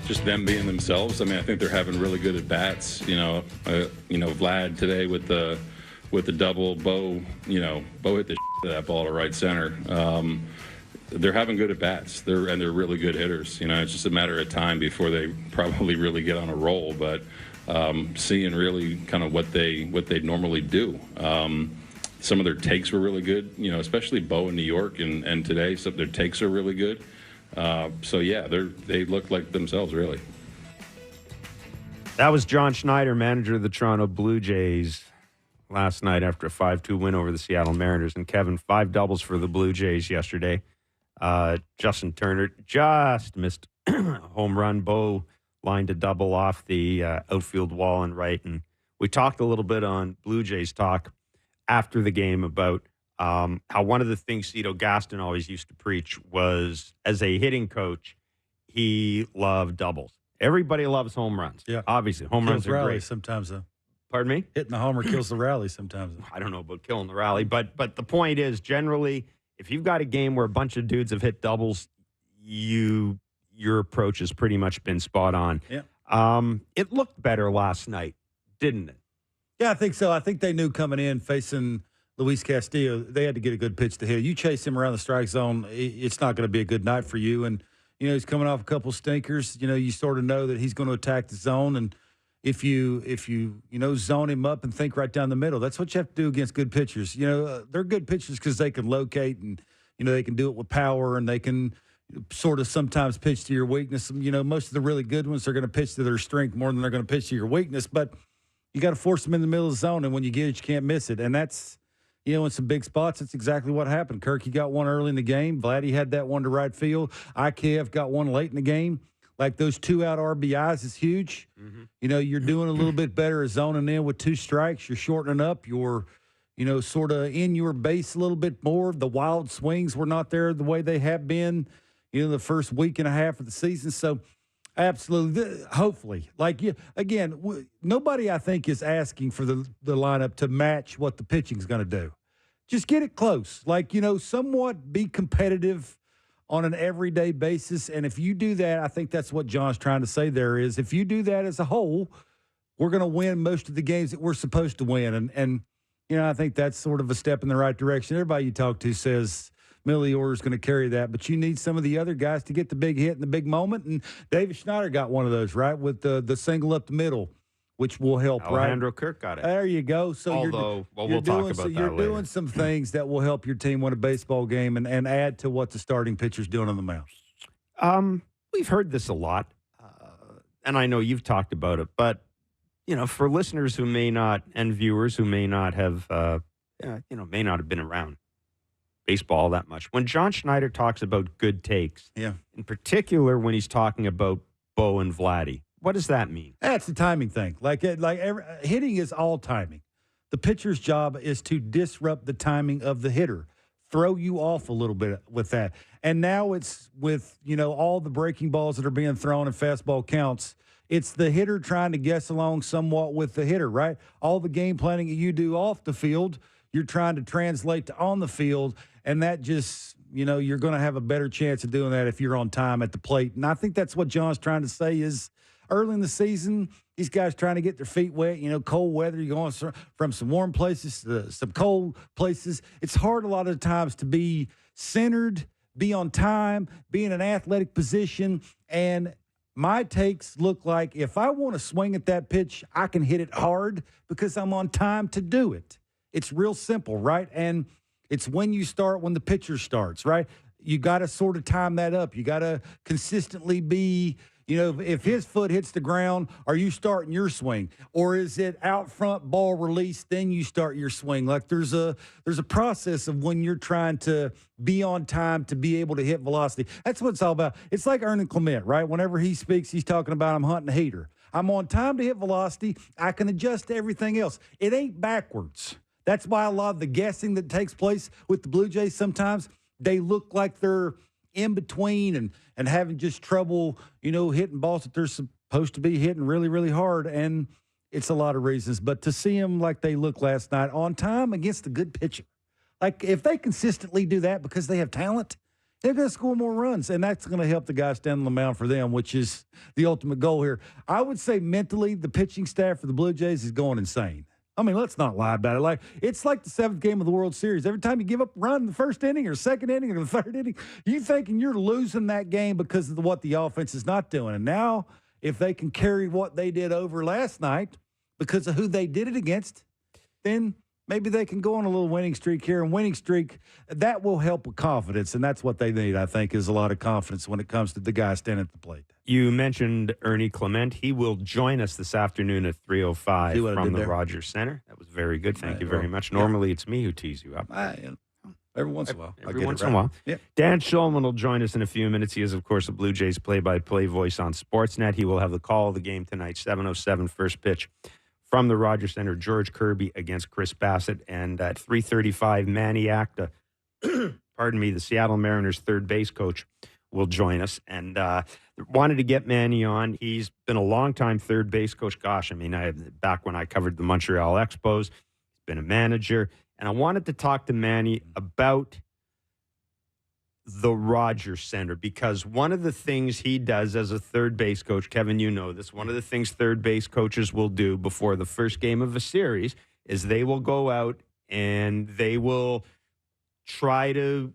just them being themselves. I mean, I think they're having really good at bats. Vlad today with the double. Bo hit the of that ball to right center. They're having good at bats. They're really good hitters. It's just a matter of time before they probably really get on a roll. But seeing really kind of what they normally do. Some of their takes were really good. Especially Bo in New York and today. Some of their takes are really good. They look like themselves really. That was John Schneider, manager of the Toronto Blue Jays, last night after a 5-2 win over the Seattle Mariners. And Kevin, 5 doubles for the Blue Jays yesterday. Justin Turner just missed a home run. Bo lined a double off the outfield wall and right. And we talked a little bit on Blue Jays Talk after the game about how one of the things Cito Gaston always used to preach was, as a hitting coach, he loved doubles. Everybody loves home runs. Yeah. Obviously, home runs are great. Sometimes, though. Pardon me? Hitting the homer kills the rally sometimes. I don't know about killing the rally, but the point is, generally, if you've got a game where a bunch of dudes have hit doubles, your approach has pretty much been spot on. Yeah. It looked better last night, didn't it? Yeah, I think so. I think they knew coming in facing Luis Castillo, they had to get a good pitch to hit. You chase him around the strike zone, it's not going to be a good night for you. And, he's coming off a couple stinkers. You sort of know that he's going to attack the zone. And if you zone him up and think right down the middle, that's what you have to do against good pitchers. They're good pitchers because they can locate and, they can do it with power and they can sort of sometimes pitch to your weakness. Most of the really good ones are going to pitch to their strength more than they're going to pitch to your weakness. But you got to force them in the middle of the zone, and when you get it, you can't miss it. And that's, in some big spots, that's exactly what happened. Kirky got one early in the game. Vladdy had that one to right field. IKF got one late in the game. Like those 2-out RBIs is huge. Mm-hmm. You're doing a little bit better at zoning in with 2 strikes. You're shortening up. You're, sort of in your base a little bit more. The wild swings were not there the way they have been, the first week and a half of the season. So, absolutely. Hopefully. Nobody, I think, is asking for the lineup to match what the pitching's going to do. Just get it close. Somewhat be competitive on an everyday basis. And if you do that, I think that's what John's trying to say there is, if you do that as a whole, we're going to win most of the games that we're supposed to win. And I think that's sort of a step in the right direction. Everybody you talk to says Milior is going to carry that, but you need some of the other guys to get the big hit in the big moment. And David Schneider got one of those, right, with the single up the middle, which will help, Alejandro right? Kirk got it. There you go. So we'll talk about that later. You're doing some things that will help your team win a baseball game and add to what the starting pitcher's doing on the mound. We've heard this a lot, and I know you've talked about it, but, for listeners who may not, and viewers who may not have, may not have been around baseball that much, when John Schneider talks about good takes, in particular when he's talking about Bo and Vladdy, what does that mean? That's the timing thing. Hitting is all timing. The pitcher's job is to disrupt the timing of the hitter, throw you off a little bit with that. And now it's with, all the breaking balls that are being thrown and fastball counts, it's the hitter trying to guess along somewhat with the hitter, right? All the game planning that you do off the field, you're trying to translate to on the field, and that just, you're going to have a better chance of doing that if you're on time at the plate. And I think that's what John's trying to say is, early in the season, these guys trying to get their feet wet, cold weather. You're going from some warm places to some cold places. It's hard a lot of times to be centered, be on time, be in an athletic position. And my takes look like if I want to swing at that pitch, I can hit it hard because I'm on time to do it. It's real simple, right? And it's when you start, when the pitcher starts, right? You got to sort of time that up. You got to consistently be, if his foot hits the ground, are you starting your swing? Or is it out front ball release, then you start your swing? Like there's a process of when you're trying to be on time to be able to hit velocity. That's what it's all about. It's like Ernie Clement, right? Whenever he speaks, he's talking about I'm hunting a heater. I'm on time to hit velocity. I can adjust to everything else. It ain't backwards. That's why a lot of the guessing that takes place with the Blue Jays sometimes, they look like they're in between and having just trouble, hitting balls that they're supposed to be hitting really, really hard. And it's a lot of reasons. But to see them like they look last night on time against a good pitcher, like if they consistently do that because they have talent, They're going to score more runs, and that's going to help the guys stand on the mound for them, which is the ultimate goal here. I would say mentally, the pitching staff for the Blue Jays is going insane. I mean, let's not lie about it. It's like the 7th game of the World Series. Every time you give up a run in the first inning or second inning or the third inning, you thinking you're losing that game because of what the offense is not doing. And now, if they can carry what they did over last night because of who they did it against, then maybe they can go on a little winning streak here. And winning streak, that will help with confidence, and that's what they need, I think, is a lot of confidence when it comes to the guys standing at the plate. You mentioned Ernie Clement. He will join us this afternoon at 3:05 from the Rogers Center. That was very good. Thank you very much. Normally, it's me who tees you up. Every once in a while. Every once in a while. Yeah. Dan Shulman will join us in a few minutes. He is, of course, a Blue Jays play-by-play voice on Sportsnet. He will have the call of the game tonight, 7:07 first pitch from the Rogers Center. George Kirby against Chris Bassett. And at 3:35, Manny Acta, pardon me, the Seattle Mariners third base coach, will join us. And wanted to get Manny on. He's been a long-time third base coach. Gosh, I mean, back when I covered the Montreal Expos, he's been a manager. And I wanted to talk to Manny about the Rogers Center, because one of the things he does as a third base coach, Kevin, you know this, one of the things third base coaches will do before the first game of a series is they will go out and they will try to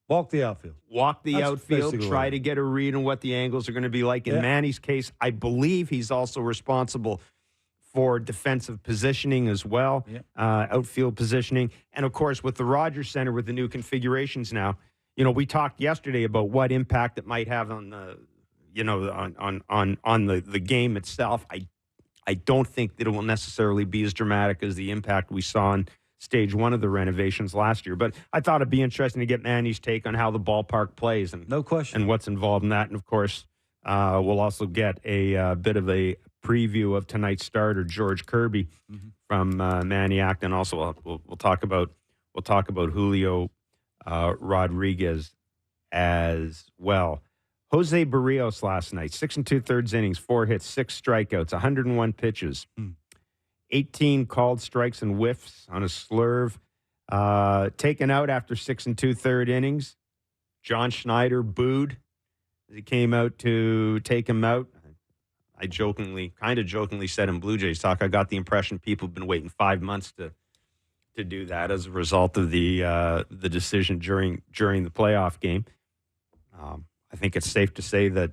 walk the outfield. Try to get a read on what the angles are going to be like. In Manny's case, I believe he's also responsible for defensive positioning as well, outfield positioning. And, of course, with the Rogers Center, with the new configurations now, you know, we talked yesterday about what impact it might have on the, you know, on the game itself. I don't think that it will necessarily be as dramatic as the impact we saw on stage one of the renovations last year. But I thought it'd be interesting to get Manny's take on how the ballpark plays and no question and what's involved in that. And of course, we'll also get a bit of a preview of tonight's starter, George Kirby, from Manny Acta, and also we'll talk about Julio Rodriguez as well. José Berríos last night, 6 2/3 innings, 4 hits, 6 strikeouts, 101 pitches, 18 called strikes and whiffs on a slurve. Taken out after 6 2/3 innings. John Schneider booed as he came out to take him out. I kind of jokingly said in Blue Jays talk, I got the impression people have been waiting 5 months to do that as a result of the decision during the playoff game. I think it's safe to say that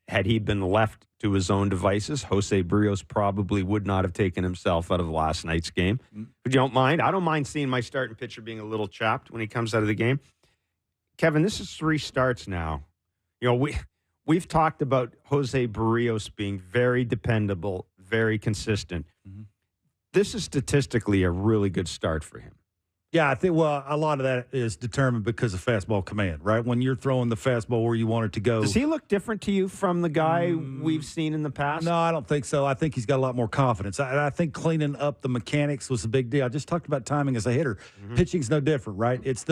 had he been left to his own devices, José Berríos probably would not have taken himself out of last night's game. But you don't mind? I don't mind seeing my starting pitcher being a little chapped when he comes out of the game. Kevin, this is 3 starts now. You know, we've talked about José Berríos being very dependable, very consistent. This is statistically a really good start for him. Yeah, I think, well, a lot of that is determined because of fastball command, right? When you're throwing the fastball where you want it to go. Does he look different to you from the guy we've seen in the past? No, I don't think so. I think he's got a lot more confidence. I think cleaning up the mechanics was a big deal. I just talked about timing as a hitter. Pitching's no different, right? It's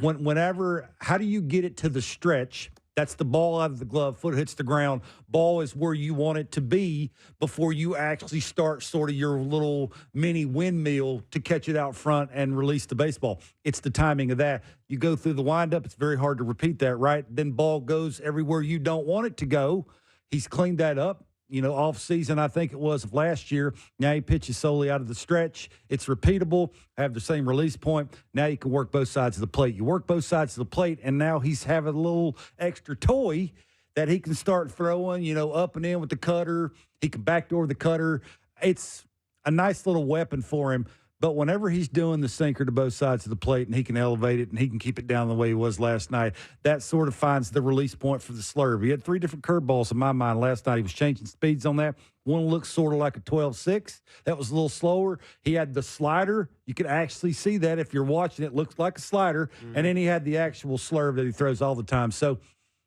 whenever, how do you get it to the stretch? That's the ball out of the glove, foot hits the ground. Ball is where you want it to be before you actually start sort of your little mini windmill to catch it out front and release the baseball. It's the timing of that. You go through the windup, it's very hard to repeat that, right? Then ball goes everywhere you don't want it to go. He's cleaned that up. You know, off season, I think it was of last year. Now he pitches solely out of the stretch. It's repeatable. Have the same release point. Now you can work both sides of the plate. You work both sides of the plate, and now he's having a little extra toy that he can start throwing, you know, up and in with the cutter. He can backdoor the cutter. It's a nice little weapon for him. But whenever he's doing the sinker to both sides of the plate and he can elevate it and he can keep it down the way he was last night, that sort of finds the release point for the slurve. He had 3 different curveballs in my mind last night. He was changing speeds on that. One looked sort of like a 12-6. That was a little slower. He had the slider. You could actually see that if you're watching it. Looks like a slider. And then he had the actual slurve that he throws all the time. So,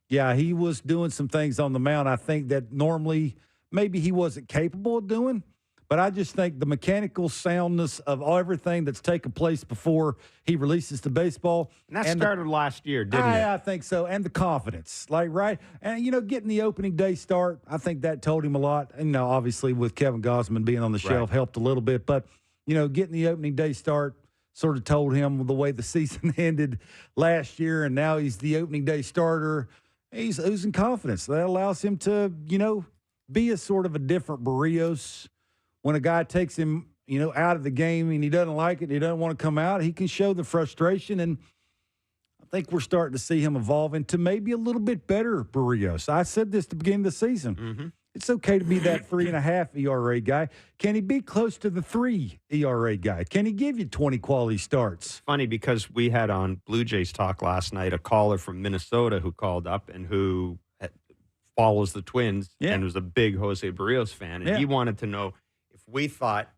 yeah, he was doing some things on the mound, I think, that normally maybe he wasn't capable of doing. But I just think the mechanical soundness of everything that's taken place before he releases the baseball. And that started last year, didn't it? I think so. And the confidence. Right? And, you know, getting the opening day start, I think that told him a lot. And, you know, obviously with Kevin Gausman being on the shelf helped a little bit. But, you know, getting the opening day start, sort of told him the way the season ended last year, and now he's the opening day starter. He's oozing confidence. That allows him to, be a sort of a different Berríos. When a guy takes him, out of the game and he doesn't like it, he doesn't want to come out, he can show the frustration. And I think we're starting to see him evolve into maybe a little bit better Berríos. I said this at the beginning of the season. Mm-hmm. It's okay to be that 3.5 ERA guy. Can he be close to the 3 ERA guy? Can he give you 20 quality starts? Funny because we had on Blue Jays Talk last night a caller from Minnesota who called up and who follows the Twins and was a big Jose Berríos fan. And he wanted to know if we thought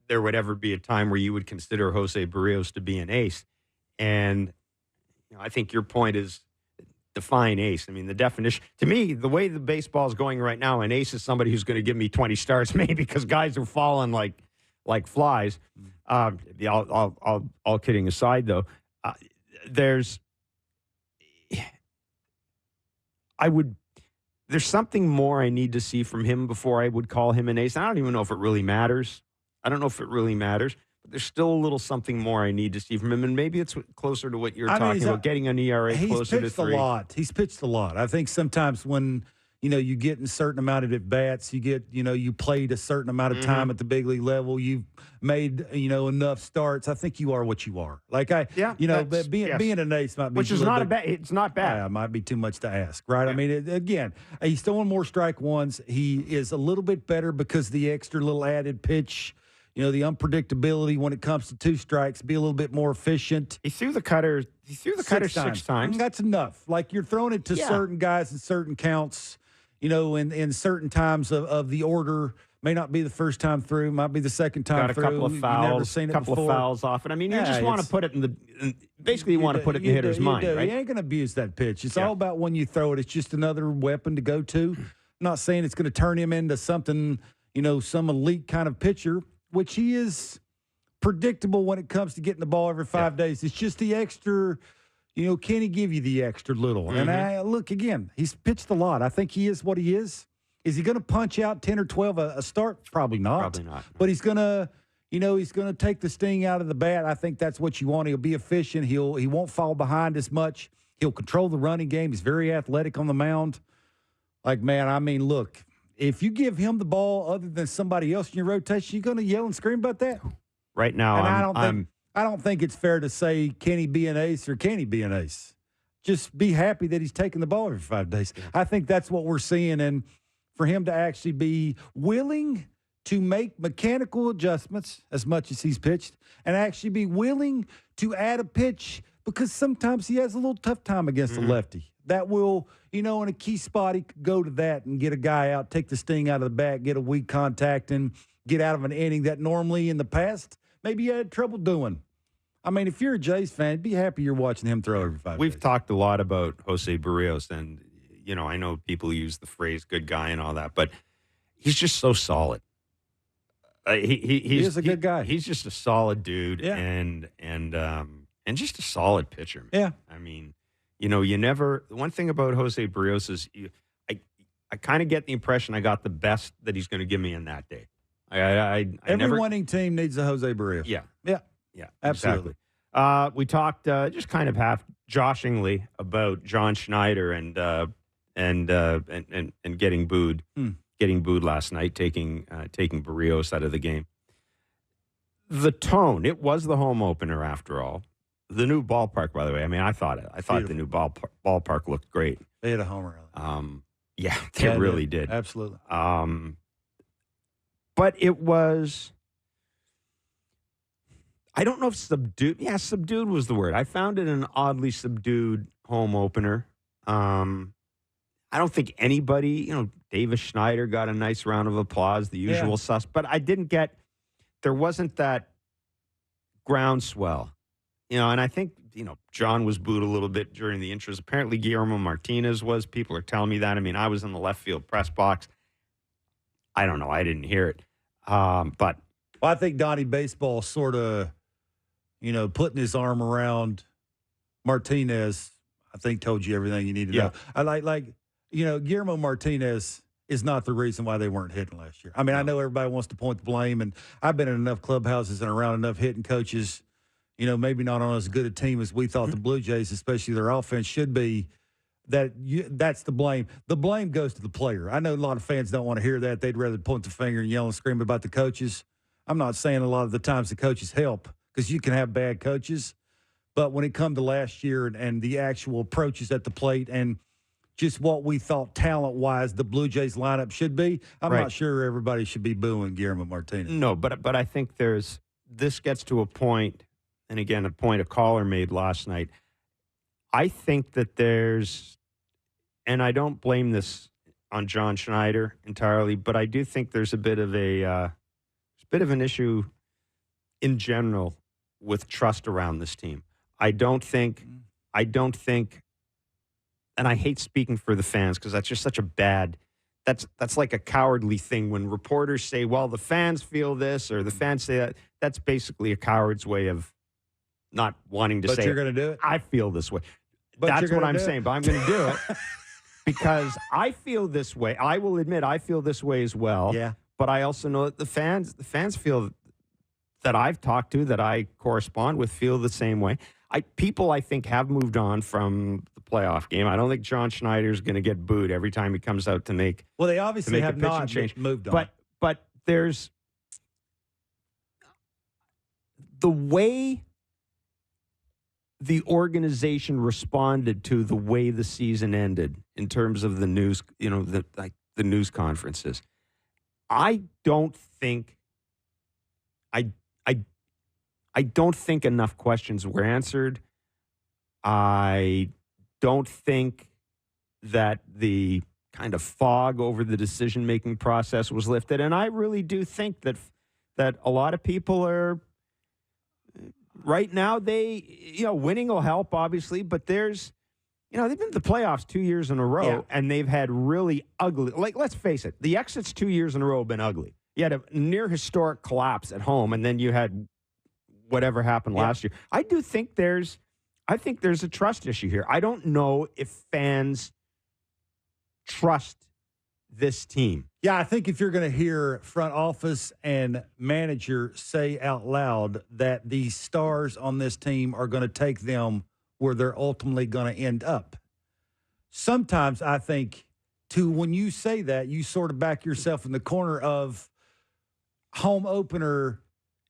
there would ever be a time where you would consider Jose Berríos to be an ace. And I think your point is define ace. I mean, the definition, to me, the way the baseball is going right now, an ace is somebody who's going to give me 20 starts, maybe because guys are falling like flies. All kidding aside, though, there's something more I need to see from him before I would call him an ace. I don't even know if it really matters. But there's still a little something more I need to see from him, and maybe it's closer to what you're talking about, getting an ERA closer to 3. He's pitched a lot. I think sometimes when, you get in a certain amount of at-bats, you get, you played a certain amount of time at the big league level, you've made, enough starts. I think you are what you are. Like being an ace might be. Which is not bad. It's not bad. Yeah, it might be too much to ask, right? Yeah. I mean, again, he's throwing more strike ones. He is a little bit better because the extra little added pitch. The unpredictability when it comes to 2 strikes, be a little bit more efficient. He threw the cutter 6 times. That's enough. Like, you're throwing it to certain guys in certain counts, in certain times of the order. May not be the first time through, might be the second time through. Got a couple of fouls, You've never seen it couple before. Of fouls off it. I mean, you just want to put it in the basically you want to put it in the hitter's mind, right? You ain't going to abuse that pitch. It's all about when you throw it. It's just another weapon to go to. I'm not saying it's going to turn him into something, some elite kind of pitcher, which he is predictable when it comes to getting the ball every 5 days. It's just the extra, can he give you the extra little? Mm-hmm. And look, again, he's pitched a lot. I think he is what he is. Is he going to punch out 10 or 12 a start? Probably not. Probably not. But he's going to, he's going to take the sting out of the bat. I think that's what you want. He'll be efficient. He won't fall behind as much. He'll control the running game. He's very athletic on the mound. Like, man, I mean, look. If you give him the ball other than somebody else in your rotation, you're going to yell and scream about that? Right now, and I don't think it's fair to say, can he be an ace or can he be an ace? Just be happy that he's taking the ball every 5 days. Yeah. I think that's what we're seeing. And for him to actually be willing to make mechanical adjustments as much as he's pitched and actually be willing to add a pitch because sometimes he has a little tough time against a lefty. That will, in a key spot, he could go to that and get a guy out, take the sting out of the bat, get a weak contact, and get out of an inning that normally in the past maybe you had trouble doing. I mean, if you're a Jays fan, be happy you're watching him throw every 5 days. We've talked a lot about Jose Berríos, and, I know people use the phrase good guy and all that, but he's just so solid. He is a good guy. He's just a solid dude and just a solid pitcher, man. Yeah. I mean, the one thing about Jose Berríos is I kind of get the impression I got the best that he's going to give me in that day. Every winning team needs a Jose Berríos. Yeah, absolutely. Exactly. We talked just kind of half joshingly about John Schneider and getting booed, last night, taking Berríos out of the game. The tone, it was the home opener after all. The new ballpark, by the way. I mean, I thought the new ballpark looked great. They had a homer. Yeah, they really did. Absolutely. But it was, I don't know if subdued. Yeah, subdued was the word. I found it an oddly subdued home opener. I don't think anybody, Davis Schneider got a nice round of applause, the usual sus. But there wasn't that groundswell. And I think, John was booed a little bit during the intros. Apparently, Guillermo Martinez was. People are telling me that. I mean, I was in the left field press box. I don't know. I didn't hear it. But I think Donnie Baseball sort of, putting his arm around Martinez, I think told you everything you need to know. I like Guillermo Martinez is not the reason why they weren't hitting last year. I mean, I know everybody wants to point the blame, and I've been in enough clubhouses and around enough hitting coaches, maybe not on as good a team as we thought the Blue Jays, especially their offense, should be, that's the blame. The blame goes to the player. I know a lot of fans don't want to hear that. They'd rather point the finger and yell and scream about the coaches. I'm not saying a lot of the times the coaches help, because you can have bad coaches. But when it come to last year and the actual approaches at the plate and just what we thought talent-wise the Blue Jays lineup should be, I'm not sure everybody should be booing Guillermo Martinez. No, but I think this gets to a point, and again, a point a caller made last night. I think that and I don't blame this on John Schneider entirely, but I do think there's a bit of an issue in general with trust around this team. I don't think, and I hate speaking for the fans because that's just such a bad, that's like a cowardly thing when reporters say, well, the fans feel this or the fans say that. That's basically a coward's way of not wanting to say, but you're going to do it? I feel this way. But that's what I'm saying, but I'm going to do it because I feel this way. I will admit I feel this way as well. Yeah. But I also know that the fans feel that I've talked to, that I correspond with, feel the same way. People, I think, have moved on from the playoff game. I don't think John Schneider's going to get booed every time he comes out to make. Well, they obviously have not moved on. But there's the way the organization responded to the way the season ended in terms of the news, the news conferences. I don't think enough questions were answered. I don't think that the kind of fog over the decision-making process was lifted. And I really do think that a lot of people are right now, winning will help, obviously, but they've been to the playoffs 2 years in a row, and they've had really ugly, let's face it, the exits 2 years in a row have been ugly. You had a near historic collapse at home, and then you had whatever happened last year. I think there's a trust issue here. I don't know if fans trust this team. Yeah, I think if you're going to hear front office and manager say out loud that the stars on this team are going to take them where they're ultimately going to end up, sometimes I think when you say that, you sort of back yourself in the corner of home opener.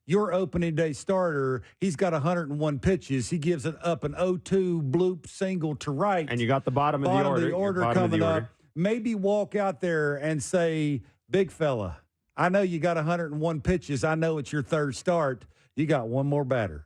Your opening day starter, he's got 101 pitches. He gives it up an 0-2 bloop single to right. And you got the bottom of the order coming up. Maybe walk out there and say, big fella, I know you got 101 pitches. I know it's your third start. You got one more batter.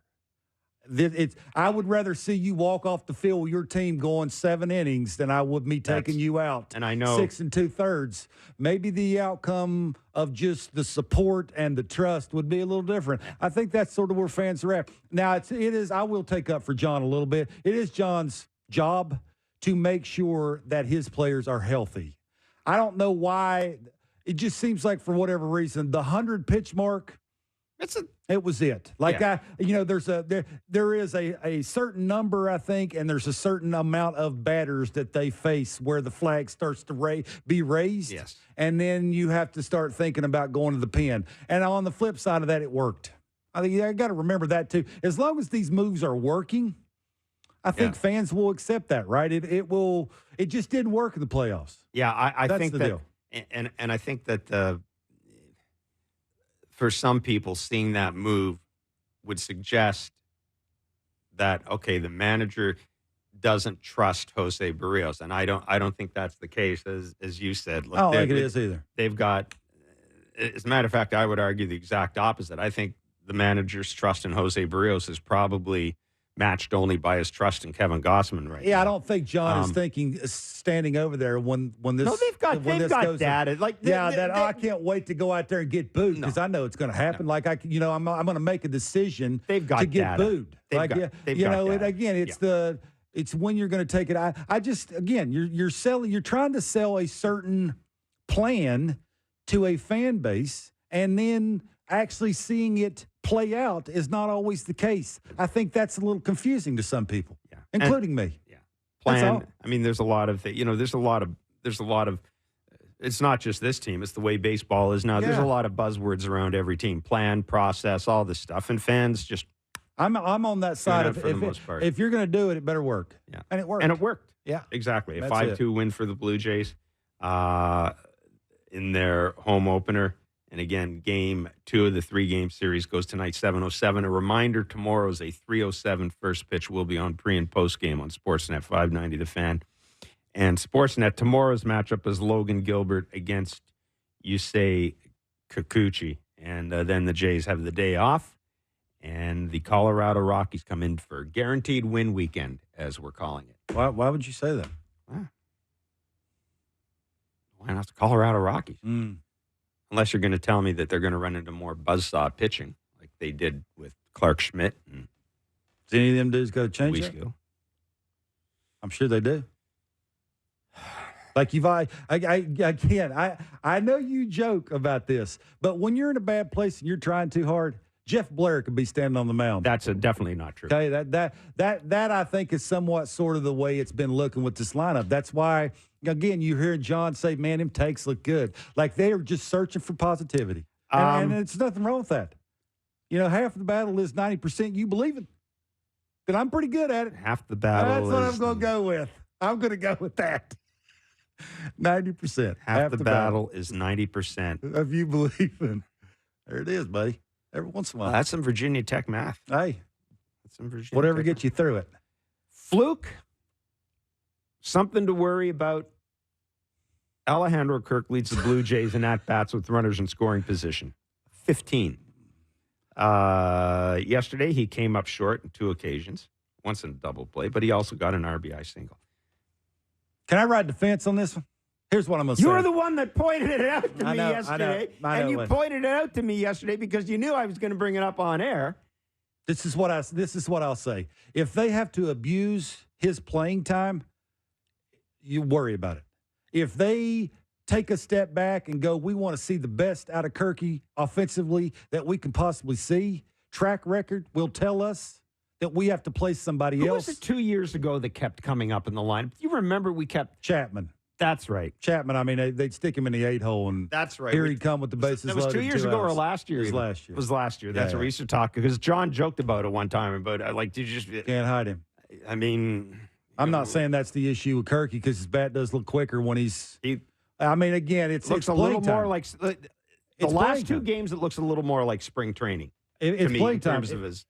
I would rather see you walk off the field with your team going 7 innings than I would me taking you out. And I know 6 2/3. Maybe the outcome of just the support and the trust would be a little different. I think that's sort of where fans are at. Now, it is. I will take up for John a little bit. It is John's job to make sure that his players are healthy. I don't know why. It just seems like for whatever reason, the 100 pitch mark. It was it. There is a certain number, I think, and there's a certain amount of batters that they face where the flag starts to be raised. Yes. And then you have to start thinking about going to the pen. And on the flip side of that, it worked. I think I got to remember that too. As long as these moves are working, I think fans will accept that, right? It just didn't work in the playoffs. Yeah, I think the that, deal. And I think that for some people, seeing that move would suggest that, okay, the manager doesn't trust José Berríos, and I don't think that's the case, as you said. Look, I don't think it is either. They've got, as a matter of fact, I would argue the exact opposite. I think the manager's trust in José Berríos is probably matched only by his trust in Kevin Gausman right now. Yeah, I don't think John is thinking, standing over there when this. No, they've got data. I can't wait to go out there and get booed because I know it's going to happen. No. I'm going to make a decision to get data. Booed. It's when you're going to take it. You're trying to sell a certain plan to a fan base, and then actually seeing it play out is not always the case. I think that's a little confusing to some people, including me. Yeah, plan. I mean, there's a lot of it's not just this team. It's the way baseball is now. There's a lot of buzzwords around every team. Plan, process, all this stuff. And fans just... I'm on that side of for the most part. If you're going to do it, it better work. Yeah. And it worked. And it worked. Yeah. Exactly. A That's 5-2 win for the Blue Jays in their home opener. And again, game 2 of the 3-game series goes tonight, 7:07. A reminder, tomorrow's a 3:07 first pitch. Will be on pre- and post-game on Sportsnet 590 The Fan. And Sportsnet, tomorrow's matchup is Logan Gilbert against Yusei Kikuchi. And then the Jays have the day off. And the Colorado Rockies come in for guaranteed win weekend, as we're calling it. Why would you say that? Why not the Colorado Rockies? Mm. Unless you're going to tell me that they're going to run into more buzzsaw pitching like they did with Clark Schmidt and Does any of them dudes got to change weeks that? ago. I'm sure they do. Like I know you joke about this, but when you're in a bad place and you're trying too hard, Jeff Blair could be standing on the mound. That's definitely not true. Okay, that I think is somewhat sort of the way it's been looking with this lineup. That's why, again, you hear John say, "Man, them takes look good." Like they are just searching for positivity, and it's nothing wrong with that. You know, half the battle is 90% you believe it. Then I'm pretty good at it. Half the battle. That's what I'm going to go with. I'm going to go with that. 90%. Half the battle is 90%. Of you believing. There it is, buddy. Every once in a while. That's some Virginia Tech math. Hey, That's some Virginia whatever Tech gets you through it. Fluke, something to worry about. Alejandro Kirk leads the Blue Jays in at-bats with runners in scoring position. 15. Yesterday, he came up short on 2 occasions, once in a double play, but he also got an RBI single. Can I ride the fence on this one? Here's what I'm going to say. You're the one that pointed it out to me yesterday. I know and you it. pointed it out to me yesterday because you knew I was going to bring it up on air. This is what I'll say. If they have to abuse his playing time, you worry about it. If they take a step back and go, we want to see the best out of Kirky offensively that we can possibly see, track record will tell us that we have to place somebody Who else. was it 2 years ago that kept coming up in the line? You remember we kept... Chapman. That's right. Chapman, I mean, they'd stick him in the 8-hole, and That's right. here he'd come with the bases That was loaded. 2 years ago or last year? It was last year. It was last year. That's Yeah, what we used to talk, because John joked about it one time, but did you just... Can't hide him. I mean... I'm not saying that's the issue with Kirky because his bat does look quicker when he's... I mean, again, it looks a little time. more like... The last 2 games, it looks a little more like spring training. It's me, playing in time. terms of his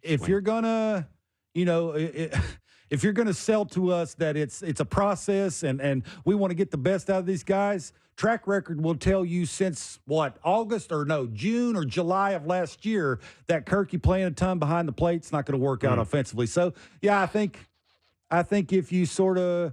If swing. you're gonna, if you're gonna sell to us that it's a process and we want to get the best out of these guys, track record will tell you since June or July of last year that Kirky playing a ton behind the plate's not going to work out offensively. So yeah, I think if you sort of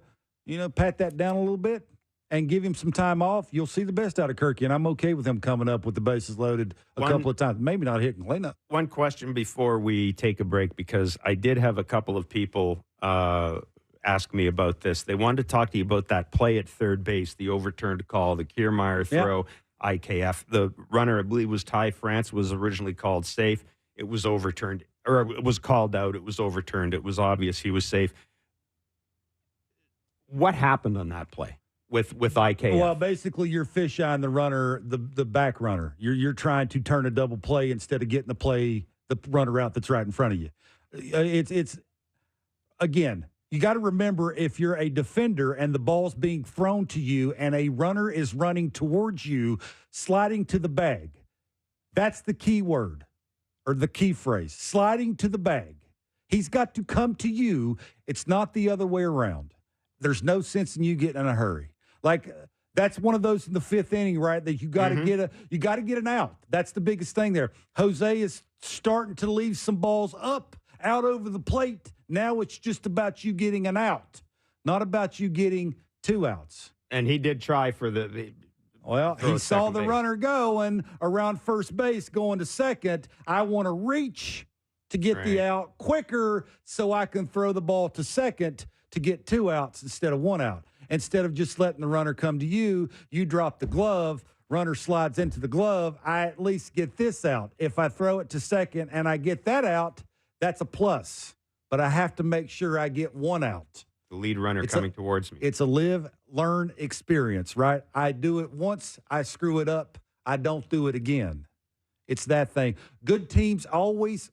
pat that down a little bit and give him some time off, you'll see the best out of Kirky. And I'm okay with him coming up with the bases loaded a couple of times. Maybe not hitting cleanup. One question before we take a break, because I did have a couple of people ask me about this. They wanted to talk to you about that play at third base, the overturned call, the Kiermaier throw, IKF. The runner, I believe, was Ty France, was originally called safe. It was overturned, or it was called out. It was overturned. It was obvious he was safe. What happened on that play with IKF? Well, basically, you're fisheyeing the runner, the back runner. You're trying to turn a double play instead of getting the runner out that's right in front of you. It's again, you got to remember, if you're a defender and the ball's being thrown to you and a runner is running towards you, sliding to the bag, that's the key word or the key phrase, sliding to the bag. He's got to come to you. It's not the other way around. There's no sense in you getting in a hurry. Like, that's one of those in the 5th inning, right? That you got to get an out. That's the biggest thing there. Jose is starting to leave some balls out over the plate. Now it's just about you getting an out, not about you getting 2 outs. And he did try for he saw the runner going around first base, going to second. I want to reach to get the out quicker so I can throw the ball to second to get 2 outs instead of 1 out. Instead of just letting the runner come to you, you drop the glove, runner slides into the glove. I at least get this out. If I throw it to second and I get that out, that's a plus. But I have to make sure I get 1 out. The lead runner coming towards me. It's a live, learn, experience, right? I do it once, I screw it up, I don't do it again. It's that thing. Good teams always,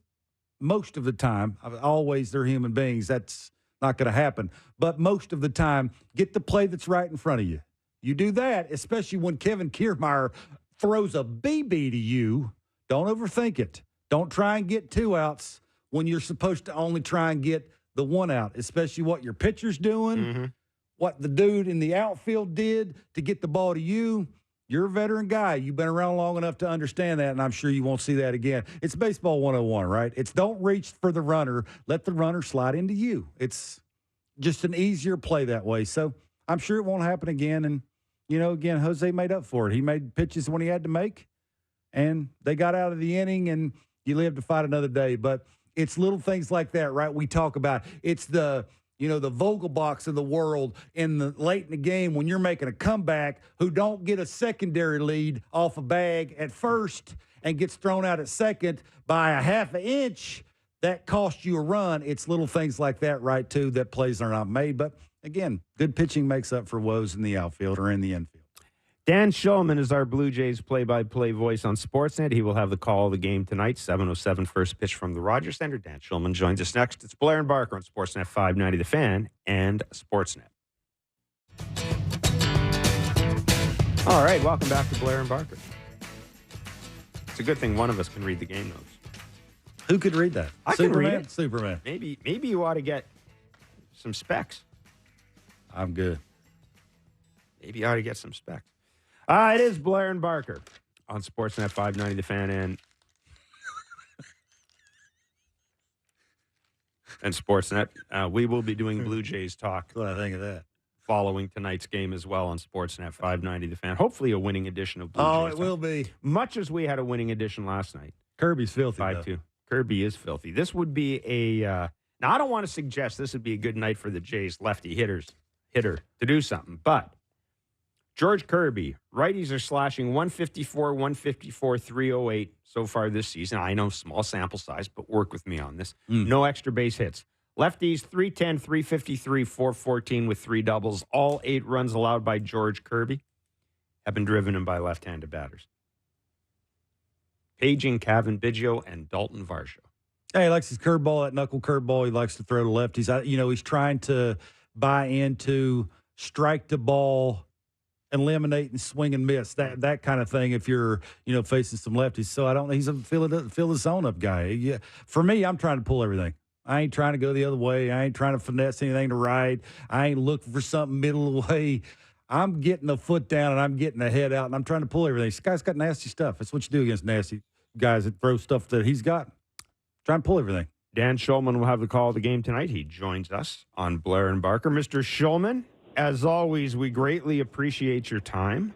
most of the time, always they're human beings. That's not going to happen. But most of the time, get the play that's right in front of you. You do that, especially when Kevin Kiermaier throws a BB to you. Don't overthink it. Don't try and get 2 outs when you're supposed to only try and get the 1 out, especially what your pitcher's doing, what the dude in the outfield did to get the ball to you. You're a veteran guy. You've been around long enough to understand that, and I'm sure you won't see that again. It's baseball 101, right? It's don't reach for the runner. Let the runner slide into you. It's just an easier play that way. So I'm sure it won't happen again. And, again, Jose made up for it. He made pitches when he had to make, and they got out of the inning, and you live to fight another day. But it's little things like that, right? We talk about it's the Vogelbachs of the world late in the game when you're making a comeback who don't get a secondary lead off a bag at first and gets thrown out at second by a half an inch. That costs you a run. It's little things like that, right, too, that plays are not made. But, again, good pitching makes up for woes in the outfield or in the infield. Dan Shulman is our Blue Jays play-by-play voice on Sportsnet. He will have the call of the game tonight, 7:07 first pitch from the Rogers Center. Dan Shulman joins us next. It's Blair and Barker on Sportsnet 590 The Fan and Sportsnet. All right, welcome back to Blair and Barker. It's a good thing one of us can read the game notes. Who could read that? I can read it. Superman. Maybe you ought to get some specs. I'm good. Maybe you ought to get some specs. It is Blair and Barker on Sportsnet 590 The Fan and Sportsnet. We will be doing Blue Jays talk. What I think of that. Following tonight's game as well on Sportsnet 590 The Fan. Hopefully a winning edition of Blue Jays. Oh, it will be. Much as we had a winning edition last night. Kirby's filthy, 5-2. Kirby is filthy. This would be now I don't want to suggest this would be a good night for the Jays lefty hitter to do something, but George Kirby, righties are slashing 154, 154, 308 so far this season. I know small sample size, but work with me on this. No extra base hits. Lefties, 310, 353, 414 with 3 doubles. All 8 runs allowed by George Kirby have been driven in by left-handed batters. Paging Kevin Biggio and Dalton Varsho. Hey, he likes his curveball, that knuckle curveball. He likes to throw to lefties. He's trying to buy into strike the ball, eliminate and swing and miss, that kind of thing if you're, facing some lefties. So he's a fill the zone up guy. Yeah. For me, I'm trying to pull everything. I ain't trying to go the other way. I ain't trying to finesse anything to right. I ain't looking for something middle of the way. I'm getting the foot down and I'm getting the head out and I'm trying to pull everything. This guy's got nasty stuff. That's what you do against nasty guys that throw stuff that he's got. Trying to pull everything. Dan Shulman will have the call of the game tonight. He joins us on Blair and Barker. Mr. Shulman, as always, we greatly appreciate your time.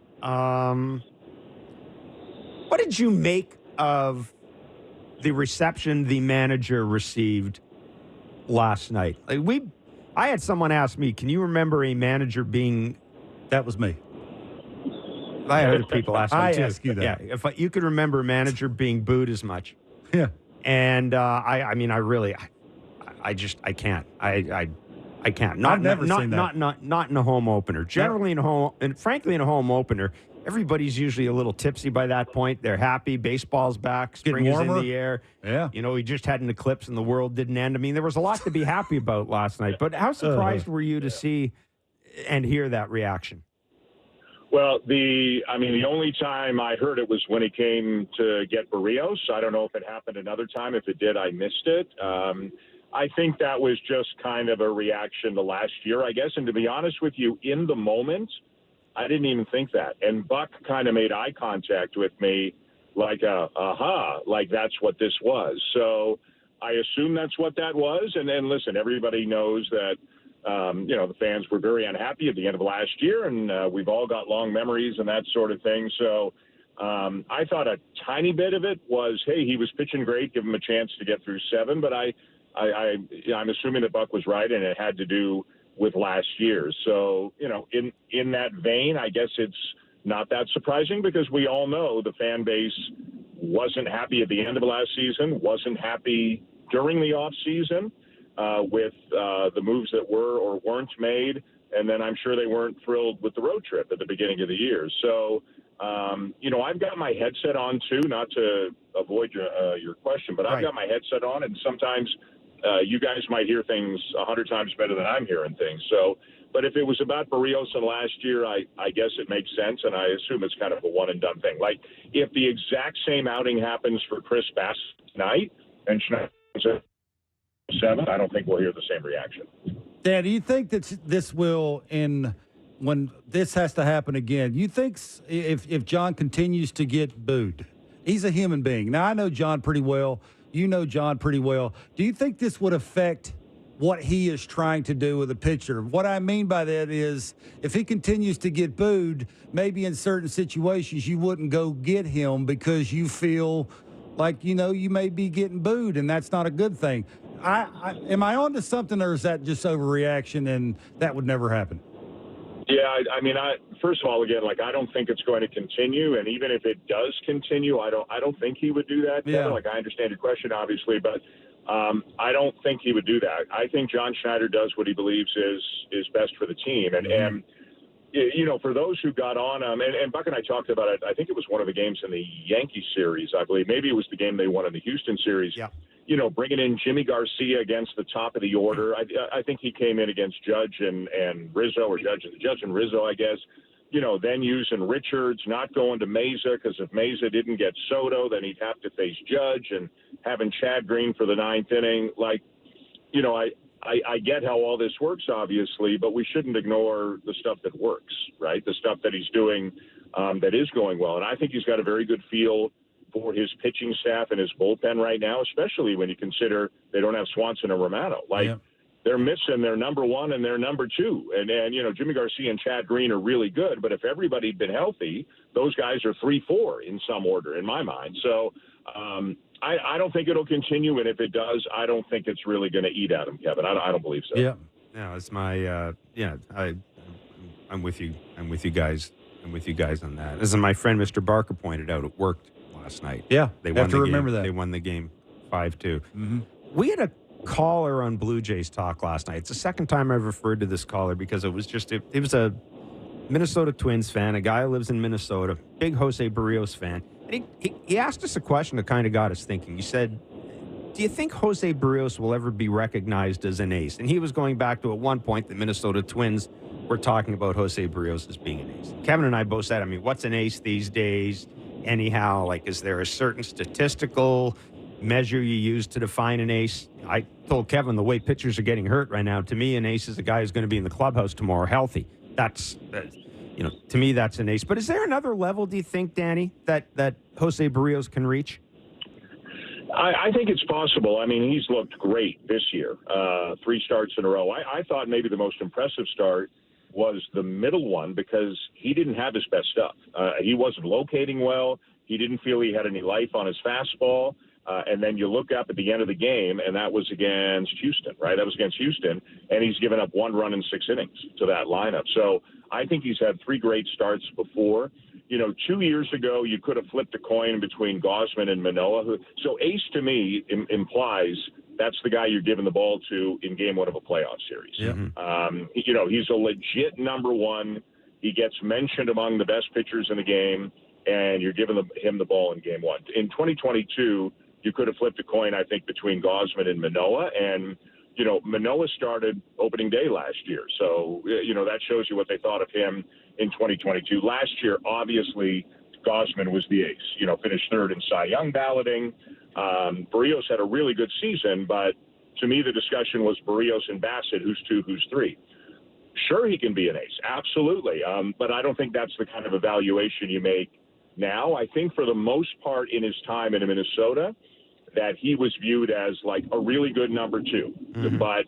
What did you make of the reception the manager received last night? I had someone ask me, can you remember a manager being... That was me. I had other people ask me, too. I asked you that. Yeah, if you could remember a manager being booed as much. Yeah. And I can't. I can't. I've never seen that. Not in a home opener. Generally in a home, and frankly in a home opener, everybody's usually a little tipsy by that point. They're happy. Baseball's back. Spring is in the air. Yeah. We just had an eclipse and the world didn't end. I mean, there was a lot to be happy about last night. But how surprised were you to see and hear that reaction? Well, the only time I heard it was when he came to get Berríos. I don't know if it happened another time. If it did, I missed it. I think that was just kind of a reaction to last year, I guess. And to be honest with you, in the moment, I didn't even think that. And Buck kind of made eye contact with me like like that's what this was. So I assume that's what that was. And then, listen, everybody knows that, the fans were very unhappy at the end of last year, and we've all got long memories and that sort of thing. So I thought a tiny bit of it was, hey, he was pitching great, give him a chance to get through 7. But I'm assuming that Buck was right, and it had to do with last year. So, in that vein, I guess it's not that surprising because we all know the fan base wasn't happy at the end of last season, wasn't happy during the off season with the moves that were or weren't made. And then I'm sure they weren't thrilled with the road trip at the beginning of the year. So, I've got my headset on too, not to avoid your question, but I've got my headset on, and sometimes you guys might hear things 100 times better than I'm hearing things. So, but if it was about Berríos and last year, I guess it makes sense, and I assume it's kind of a one-and-done thing. Like, if the exact same outing happens for Chris Bassett tonight and Schneider's at 7, I don't think we'll hear the same reaction. Dan, do you think that this will, when this has to happen again, you think if John continues to get booed, he's a human being. Now, I know John pretty well. You know John pretty well. Do you think this would affect what he is trying to do with a pitcher? What I mean by that is if he continues to get booed, maybe in certain situations you wouldn't go get him because you feel like, you may be getting booed, and that's not a good thing. Am I on to something, or is that just overreaction and that would never happen? Yeah, first of all, again, I don't think it's going to continue, and even if it does continue, I don't think he would do that. Yeah. Kevin. I understand your question, obviously, but I don't think he would do that. I think John Schneider does what he believes is best for the team, and for those who got on and Buck and I talked about it. I think it was one of the games in the Yankee series, I believe. Maybe it was the game they won in the Houston series. Yeah. Bringing in Jimmy Garcia against the top of the order. I think he came in against Judge and Rizzo, or Judge and Rizzo, I guess. Then using Richards, not going to Mesa, because if Mesa didn't get Soto, then he'd have to face Judge, and having Chad Green for the 9th inning. I get how all this works, obviously, but we shouldn't ignore the stuff that works, right? The stuff that he's doing that is going well. And I think he's got a very good feel for his pitching staff and his bullpen right now, especially when you consider they don't have Swanson or Romano. They're missing their number 1 and their number 2. And Jimmy Garcia and Chad Green are really good, but if everybody had been healthy, those guys are 3-4 in some order in my mind. So I don't think it'll continue, and if it does, I don't think it's really going to eat at him, Kevin. I don't believe so. Yeah. No, it's my I'm with you. I'm with you guys. I'm with you guys on that. As my friend Mr. Barker pointed out, it worked last night. Yeah, they have to remember that. They won the game 5-2. Mm-hmm. We had a caller on Blue Jays Talk last night. It's the second time I've referred to this caller because it was a Minnesota Twins fan, a guy who lives in Minnesota, big José Berríos fan. And he asked us a question that kind of got us thinking. He said, do you think José Berríos will ever be recognized as an ace? And he was going back to at one point the Minnesota Twins were talking about José Berríos as being an ace. Kevin and I both said, what's an ace these days? Anyhow, is there a certain statistical measure you use to define an ace? I told Kevin the way pitchers are getting hurt right now, to me, an ace is a guy who's going to be in the clubhouse tomorrow healthy. That's to me, that's an ace. But is there another level, do you think, Danny, that José Berríos can reach? I think it's possible. He's looked great this year, 3 starts in a row. I thought maybe the most impressive start was the middle one because he didn't have his best stuff. He wasn't locating well. He didn't feel he had any life on his fastball. And then you look up at the end of the game, and that was against Houston, right? That was against Houston, and he's given up 1 run in 6 innings to that lineup. So I think he's had 3 great starts before. 2 years ago, you could have flipped a coin between Gausman and Manoah. So ace to me implies that's the guy you're giving the ball to in game 1 of a playoff series. Yeah. He's a legit number 1. He gets mentioned among the best pitchers in the game, and you're giving him the ball in game 1. In 2022, you could have flipped a coin, I think, between Gausman and Manoah. And, Manoah started opening day last year. So, that shows you what they thought of him in 2022. Last year, obviously, Gausman was the ace, finished 3rd in Cy Young balloting. Berríos had a really good season, but to me, the discussion was Berríos and Bassett, who's 2, who's 3. Sure, he can be an ace. Absolutely. But I don't think that's the kind of evaluation you make now. I think for the most part in his time in Minnesota that he was viewed as a really good number 2. Mm-hmm. But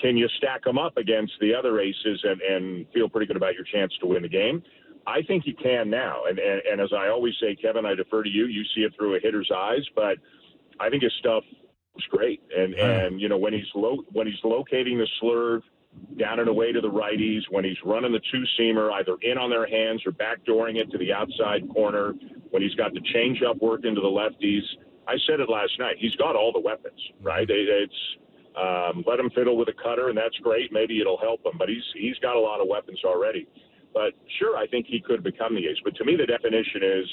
can you stack him up against the other aces and feel pretty good about your chance to win the game? I think you can now. And as I always say, Kevin, I defer to you. You see it through a hitter's eyes, but I think his stuff was great. And when he's locating the slurve down and away to the righties, when he's running the 2-seamer either in on their hands or backdooring it to the outside corner, when he's got the changeup work into the lefties. I said it last night. He's got all the weapons, right? It's Let him fiddle with a cutter, and that's great. Maybe it'll help him, but he's got a lot of weapons already. But sure, I think he could become the ace. But to me, the definition is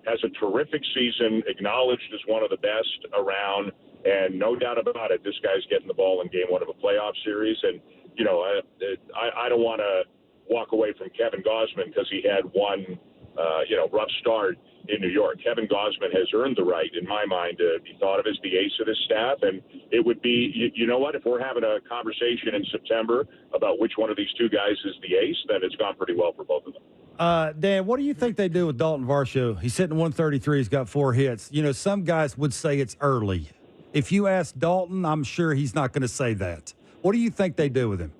has a terrific season, acknowledged as one of the best around, and no doubt about it, this guy's getting the ball in game one of a playoff series. And, you know, I don't want to walk away from Kevin Gausman because he had one, rough start in New York. Kevin Gausman has earned the right, in my mind, to be thought of as the ace of this staff. And it would be, you know what, if we're having a conversation in September about which one of these two guys is the ace, then it's gone pretty well for both of them. Dan, what do you think they do with Dalton Varsho? He's sitting 133. He's got 4 hits. You know, some guys would say it's early. If you ask Dalton, I'm sure he's not going to say that. What do you think they do with him?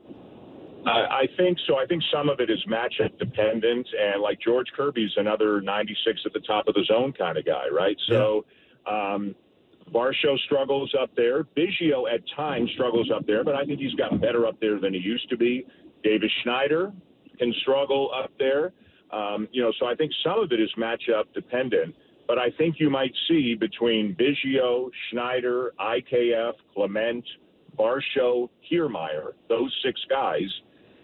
I think so. I think some of it is matchup dependent, and like George Kirby's another 96 at the top of the zone kind of guy, right? So Varsho struggles up there. Biggio at times struggles up there, but I think he's gotten better up there than he used to be. Davis Schneider can struggle up there. So I think some of it is matchup dependent, but I think you might see between Biggio, Schneider, IKF, Clement, Varsho, Kiermaier, those 6 guys,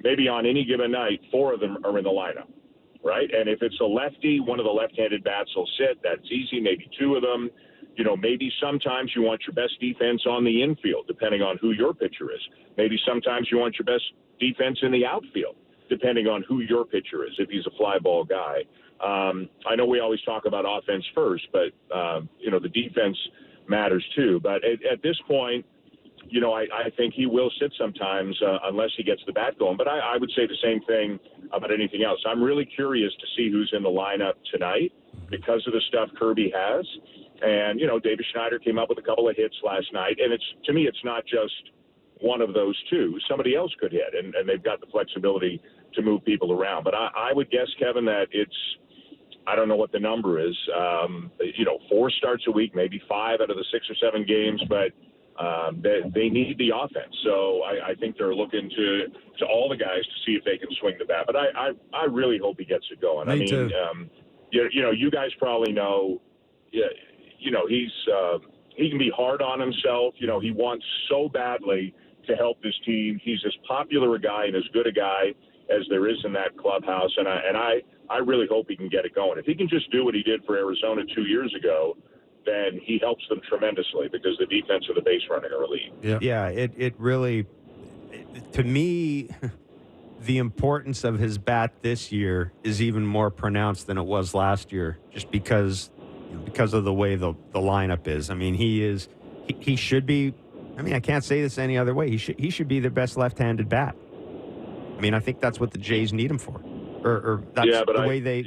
maybe on any given night, 4 of them are in the lineup, right? And if it's a lefty, one of the left-handed bats will sit. That's easy, maybe 2 of them. You know, maybe sometimes you want your best defense on the infield, depending on who your pitcher is. Maybe sometimes you want your best defense in the outfield, depending on who your pitcher is, if he's a fly ball guy. I know we always talk about offense first, but, the defense matters too. But at this point, you know, I think he will sit sometimes unless he gets the bat going. But I would say the same thing about anything else. I'm really curious to see who's in the lineup tonight because of the stuff Kirby has. And, you know, Davis Schneider came up with a couple of hits last night. And to me, it's not just one of those two. Somebody else could hit, and they've got the flexibility to move people around. But I would guess, Kevin, that I don't know what the number is, 4 starts a week, maybe 5 out of the 6 or 7 games, but they need the offense. So I think they're looking to all the guys to see if they can swing the bat. But I really hope he gets it going. Me too. You guys probably know, he can be hard on himself. You know, he wants so badly to help this team. He's as popular a guy and as good a guy as there is in that clubhouse. And I really hope he can get it going. If he can just do what he did for Arizona 2 years ago, then he helps them tremendously because the defense of the base running are elite. Yeah, it really, to me, the importance of his bat this year is even more pronounced than it was last year, just because of the way the lineup is. I mean, he should be. I mean, I can't say this any other way. He should be their best left-handed bat. I mean, I think that's what the Jays need him for, or that's the way they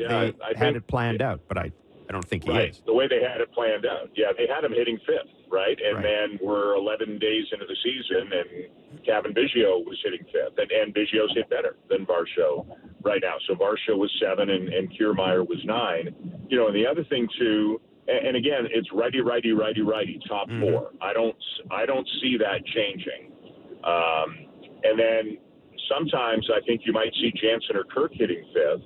had it planned out. But I don't think he is. The way they had it planned out. Yeah, they had him hitting 5th, right? And then we're 11 days into the season, and Kevin Biggio was hitting 5th. And Biggio's hit better than Varsho right now. So Varsho was 7, and Kiermaier was 9. You know, and the other thing, too, and again, it's righty, top 4. I don't see that changing. And then sometimes I think you might see Jansen or Kirk hitting 5th.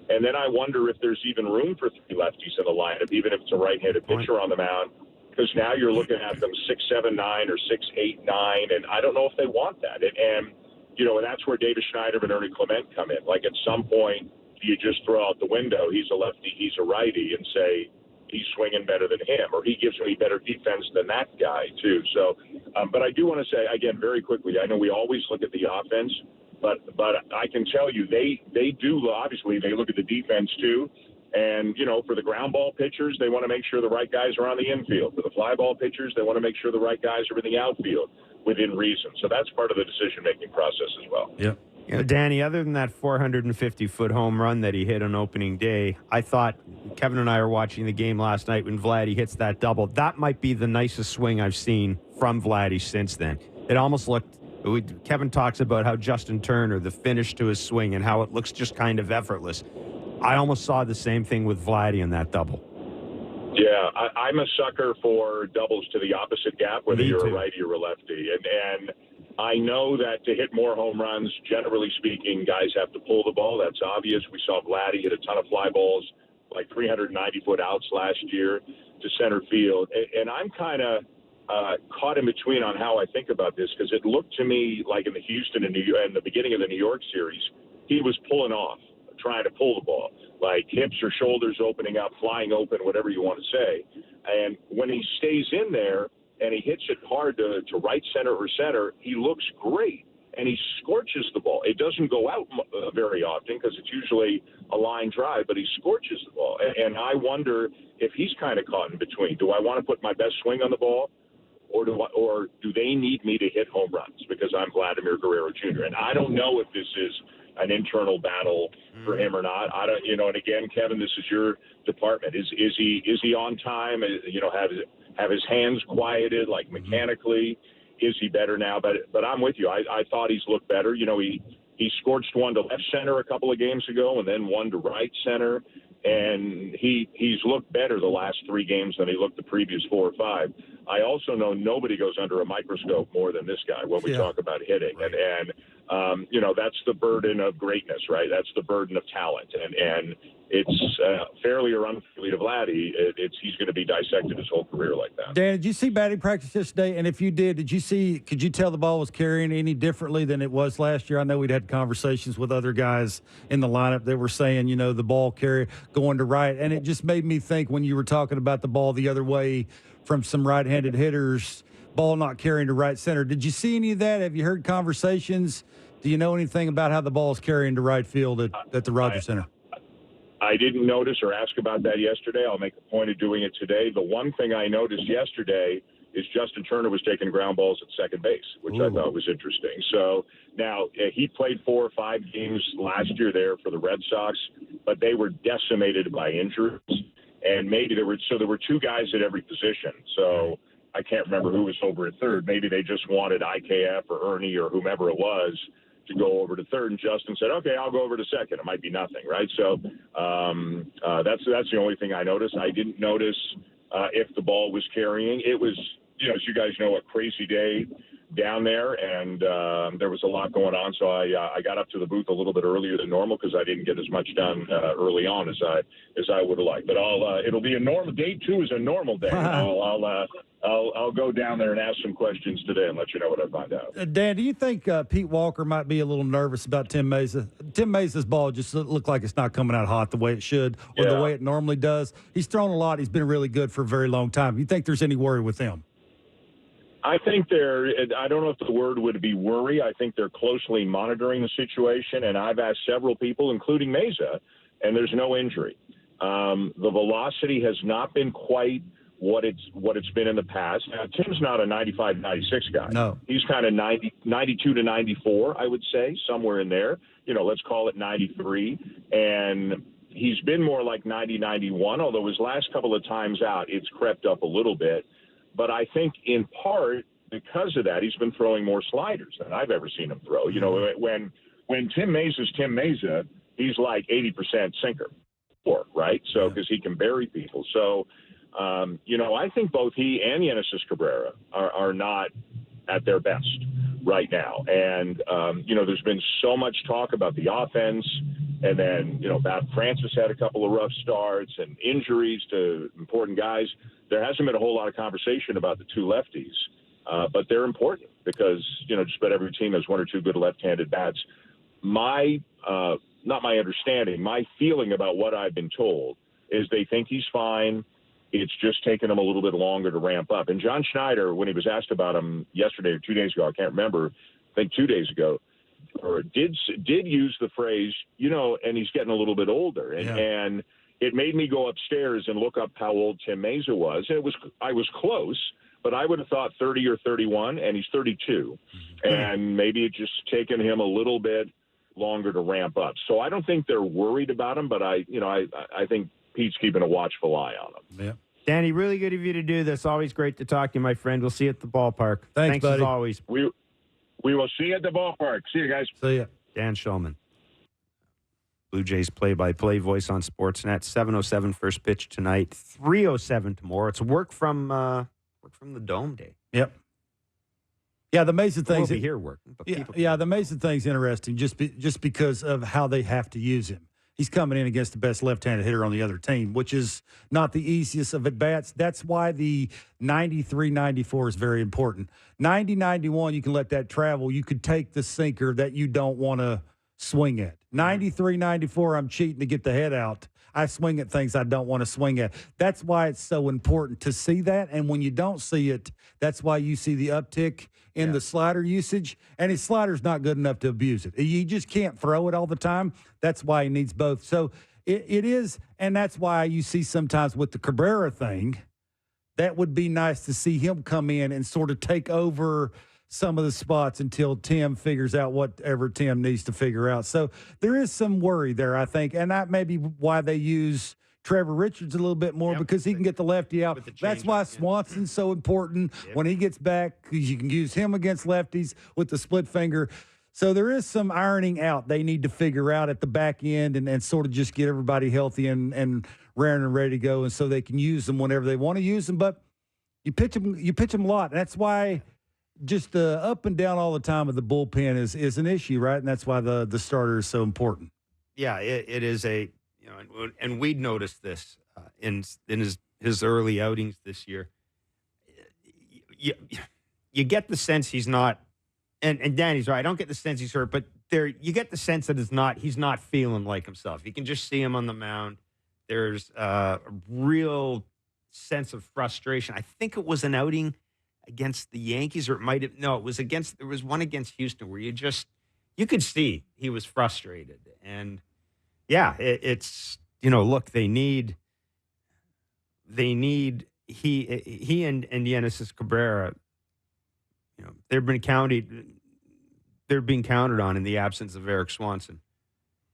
And then I wonder if there's even room for 3 lefties in the lineup, even if it's a right-handed pitcher on the mound, because now you're looking at them 6-7-9 or 6-8-9, and I don't know if they want that. And that's where Davis Schneider and Ernie Clement come in. Like, at some point, do you just throw out the window, he's a lefty, he's a righty, and say he's swinging better than him, or he gives me better defense than that guy, too. So, but I do want to say, again, very quickly, I know we always look at the offense, but I can tell you they do, obviously, they look at the defense, too. And, for the ground ball pitchers, they want to make sure the right guys are on the infield. For the fly ball pitchers, they want to make sure the right guys are in the outfield within reason. So that's part of the decision-making process as well. Yep. Danny, other than that 450-foot home run that he hit on opening day, I thought Kevin and I were watching the game last night when Vladdy hits that double. That might be the nicest swing I've seen from Vladdy since then. It almost looked... Kevin talks about how Justin Turner, the finish to his swing, and how it looks just kind of effortless. I almost saw the same thing with Vladdy in that double. Yeah, I'm a sucker for doubles to the opposite gap, whether you're a righty or a lefty. And I know that to hit more home runs, generally speaking, guys have to pull the ball. That's obvious. We saw Vladdy hit a ton of fly balls, like 390-foot outs last year to center field. And I'm kind of caught in between on how I think about this, because it looked to me like in the Houston and the beginning of the New York series, he was pulling off, trying to pull the ball, like hips or shoulders opening up, flying open, whatever you want to say. And when he stays in there and he hits it hard to right center or center, he looks great. And he scorches the ball. It doesn't go out very often because it's usually a line drive, but he scorches the ball. And I wonder if he's kind of caught in between. Do I want to put my best swing on the ball, or do they need me to hit home runs because I'm Vladimir Guerrero Jr.? And I don't know if this is an internal battle for him or not. I don't, and again, Kevin, this is your department. Is he on time? Have his hands quieted, like mechanically? Is he better now? But I'm with you. I thought he's looked better. He scorched one to left center a couple of games ago and then one to right center. And he's looked better the last 3 games than he looked the previous 4 or 5. I also know nobody goes under a microscope more than this guy when we talk about hitting. Right. And that's the burden of greatness, right? That's the burden of talent. And it's fairly or unfairly to Vladdy, he's going to be dissected his whole career like that. Dan, did you see batting practice yesterday? And if you did, could you tell the ball was carrying any differently than it was last year? I know we'd had conversations with other guys in the lineup that were saying, the ball carry going to right. And it just made me think when you were talking about the ball the other way from some right-handed hitters, ball not carrying to right center. Did you see any of that? Have you heard conversations? Do you know anything about how the ball is carrying to right field at the Rogers Center? I didn't notice or ask about that yesterday. I'll make a point of doing it today. The one thing I noticed yesterday is Justin Turner was taking ground balls at second base, which I thought was interesting. So now he played 4 or 5 games last year there for the Red Sox, but they were decimated by injuries. And maybe there were 2 guys at every position. So I can't remember who was over at third. Maybe they just wanted IKF or Ernie or whomever it was to go over to third, and Justin said, okay, I'll go over to second. It might be nothing, right? So that's the only thing I noticed. I didn't notice if the ball was carrying. It was, as you guys know, a crazy day down there, and there was a lot going on. So I got up to the booth a little bit earlier than normal because I didn't get as much done early on as I would have liked. But it'll be a normal day. 2 is a normal day. I'll go down there and ask some questions today and let you know what I find out. Dan, do you think Pete Walker might be a little nervous about Tim Mesa? Tim Mesa's ball just looked like it's not coming out hot the way it should or the way it normally does. He's thrown a lot. He's been really good for a very long time. You think there's any worry with him? I think I don't know if the word would be worry. I think they're closely monitoring the situation, and I've asked several people, including Mesa, and there's no injury. The velocity has not been quite what it's been in the past. Now, Tim's not a 95, 96 guy. No. He's kind of 92 to 94, I would say, somewhere in there. Let's call it 93. And he's been more like 90, 91, although his last couple of times out, it's crept up a little bit. But I think in part because of that, he's been throwing more sliders than I've ever seen him throw. When Tim Mesa's Tim Mesa, he's like 80% sinker, right? So because he can bury people. So, I think both he and Genesis Cabrera are not at their best right now. And, there's been so much talk about the offense. And then, Bob Francis had a couple of rough starts and injuries to important guys. There hasn't been a whole lot of conversation about the 2 lefties, but they're important because, just about every team has 1 or 2 good left-handed bats. Not my understanding, my feeling about what I've been told is they think he's fine. It's just taken him a little bit longer to ramp up. And John Schneider, when he was asked about him yesterday or 2 days ago, I can't remember, I think 2 days ago, or did use the phrase, and he's getting a little bit older. And it made me go upstairs and look up how old Tim Mesa was. And I was close, but I would have thought 30 or 31, and he's 32. And maybe it's just taken him a little bit longer to ramp up. So I don't think they're worried about him, but I think Pete's keeping a watchful eye on him. Yeah. Danny, really good of you to do this. Always great to talk to you, my friend. We'll see you at the ballpark. Thanks buddy. As always. We will see you at the ballpark. See you guys. See ya. Dan Shulman, Blue Jays play-by-play voice on Sportsnet. 7:07 first pitch tonight. 3:07 tomorrow. It's work from the Dome Day. Yep. Yeah, the Mesa thing's we'll be here working. But the Mesa thing's interesting just because of how they have to use him. he's coming in against the best left-handed hitter on the other team, which is not the easiest of at-bats. That's why the 93-94 is very important. 90-91, you can let that travel. You could take the sinker that you don't want to swing at. 93-94, I'm cheating to get the head out. I swing at things I don't want to swing at. That's why it's so important to see that. And when you don't see it, that's why you see the uptick in the slider usage. And his slider's not good enough to abuse it. You just can't throw it all the time. That's why he needs both. So it is, and that's why you see sometimes with the Cabrera thing, that would be nice to see him come in and sort of take over some of the spots until Tim figures out whatever Tim needs to figure out. So there is some worry there, I think, and that may be why they use Trevor Richards a little bit more because he can get the lefty out. That's why Swanson's so important when he gets back, because you can use him against lefties with the split finger. So there is some ironing out they need to figure out at the back end and sort of just get everybody healthy and raring and ready to go, and so they can use them whenever they want to use them. But you pitch them a lot. That's why just the up and down all the time of the bullpen is an issue, right? And that's why the starter is so important. Yeah, it is and we'd noticed this in his early outings this year. You get the sense he's not, and Danny's right. I don't get the sense he's hurt, but you get the sense that he's not feeling like himself. You can just see him on the mound. There's a real sense of frustration. I think it was an outing against the Yankees, or it was one against Houston where you could see he was frustrated. And it's look, they need he and Yenesis Cabrera, they're being counted on in the absence of Eric Swanson.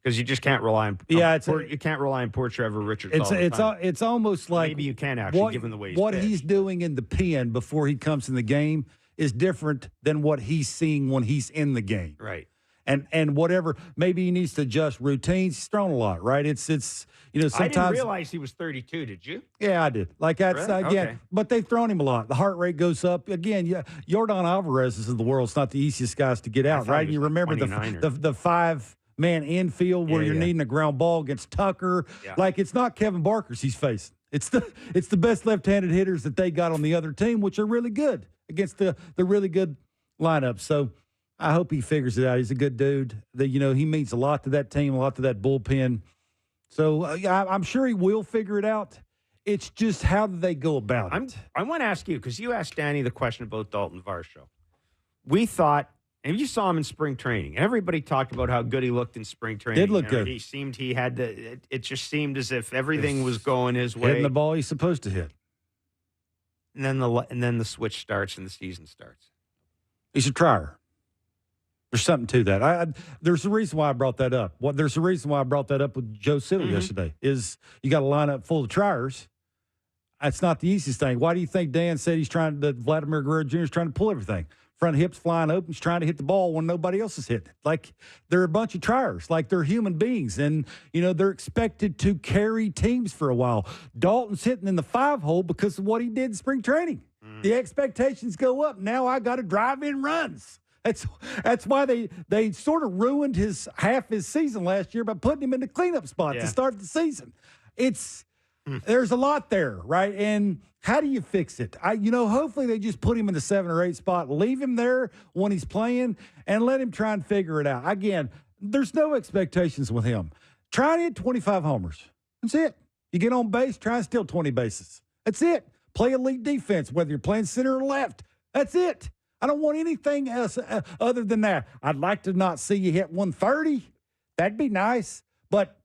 Because you just can't rely on you can't rely on poor Trevor Richards. It's almost like maybe you can actually, given the way he's doing in the pen before he comes in the game is different than what he's seeing when he's in the game. Right. And whatever, maybe he needs to adjust routines. He's thrown a lot, right? It's sometimes I didn't realize he was 32. Did you? Yeah, I did. Like that's really? again, Okay. But they've thrown him a lot. The heart rate goes up again. Yeah, Yordan Alvarez is in the world. It's not the easiest guys to get out, right? And you remember the 5-man infield where you're needing a ground ball against Tucker. Yeah. Like it's not Kevin Barker's he's facing. It's the best left-handed hitters that they got on the other team, which are really good against the really good lineup. So I hope he figures it out. He's a good dude. He means a lot to that team, a lot to that bullpen. So I'm sure he will figure it out. It's just how do they go about it? I want to ask you, because you asked Danny the question about Dalton Varsho. We thought, and you saw him in spring training. Everybody talked about how good he looked in spring training. Did look good. It just seemed as if everything was going his way. Hitting the ball he's supposed to hit. And then the switch starts and the season starts. He's a trier. There's something to that. There's a reason why I brought that up. There's a reason why I brought that up with Joe Siddle yesterday. Is you got a lineup full of triers. That's not the easiest thing. Why do you think Dan said that Vladimir Guerrero Jr. is trying to pull everything? Front hips flying open, he's trying to hit the ball when nobody else is hitting it. Like, they're a bunch of triers. Like, they're human beings. And, they're expected to carry teams for a while. Dalton's hitting in the 5-hole because of what he did in spring training. The expectations go up. Now I got to drive in runs. That's why they sort of ruined half his season last year by putting him in the cleanup spot to start the season. There's a lot there, right? And how do you fix it? Hopefully they just put him in the 7 or 8 spot, leave him there when he's playing, and let him try and figure it out. Again, there's no expectations with him. Try and hit 25 homers. That's it. You get on base, try and steal 20 bases. That's it. Play elite defense, whether you're playing center or left. That's it. I don't want anything else other than that. I'd like to not see you hit 130. That'd be nice. But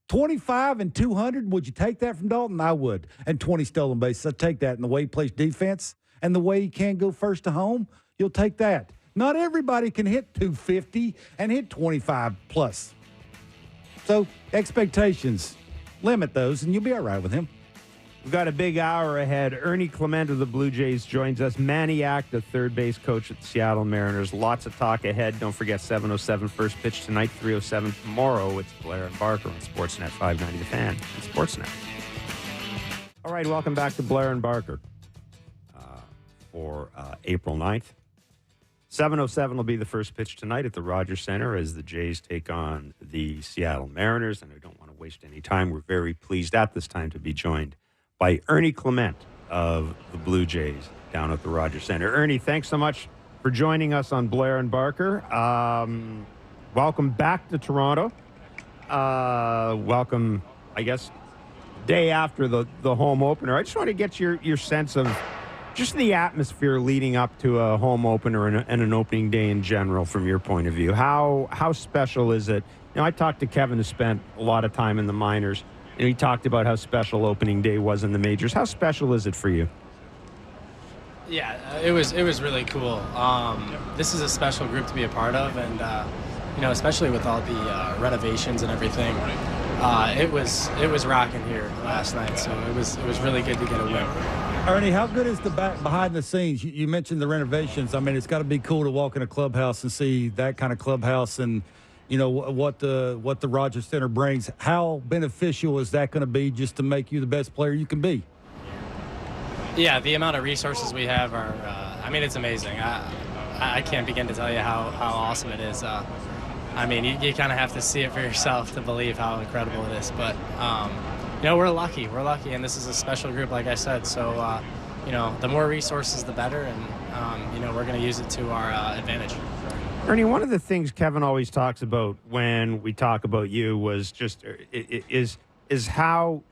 25 and 200, would you take that from Dalton? I would. And 20 stolen bases. I'd take that. And the way he plays defense and the way he can go first to home, you'll take that. Not everybody can hit 250 and hit 25 plus. So expectations, limit those, and you'll be all right with him. We've got a big hour ahead. Ernie Clement of the Blue Jays joins us. Manny Acta, third base coach at the Seattle Mariners. Lots of talk ahead. Don't forget 7:07 first pitch tonight, 3:07 tomorrow. It's Blair and Barker on Sportsnet 590 The Fan and Sportsnet. All right, welcome back to Blair and Barker for April 9th. 7:07 will be the first pitch tonight at the Rogers Center as the Jays take on the Seattle Mariners, and I don't want to want to waste any time. We're very pleased at this time to be joined by Ernie Clement of the Blue Jays down at the Rogers Center. Ernie, thanks so much for joining us on Blair and Barker. Welcome back to Toronto. Welcome, I guess, day after the home opener. I just want to get your sense of just the atmosphere leading up to a home opener and an opening day in general from your point of view. How special is it? You know, I talked to Kevin, who spent a lot of time in the minors, and he talked about how special opening day was in the majors. How special is it for you? Yeah, it was really cool. This is a special group to be a part of, and you know, especially with all the renovations and everything. It was rocking here last night, so it was really good to get a win. Ernie, how good is the back behind the scenes? You mentioned the renovations. I mean, it's got to be cool to walk in a clubhouse and see that kind of clubhouse, and you know what the Rogers Center brings. How beneficial is that going to be just to make you the best player you can be? Yeah, the amount of resources we have are, I mean, it's amazing. I can't begin to tell you how awesome it is. I mean, you kind of have to see it for yourself to believe how incredible it is. But, you know, we're lucky, and this is a special group, like I said. So, you know, the more resources, the better, and, you know, we're going to use it to our advantage. Ernie, one of the things Kevin always talks about when we talk about you was just is how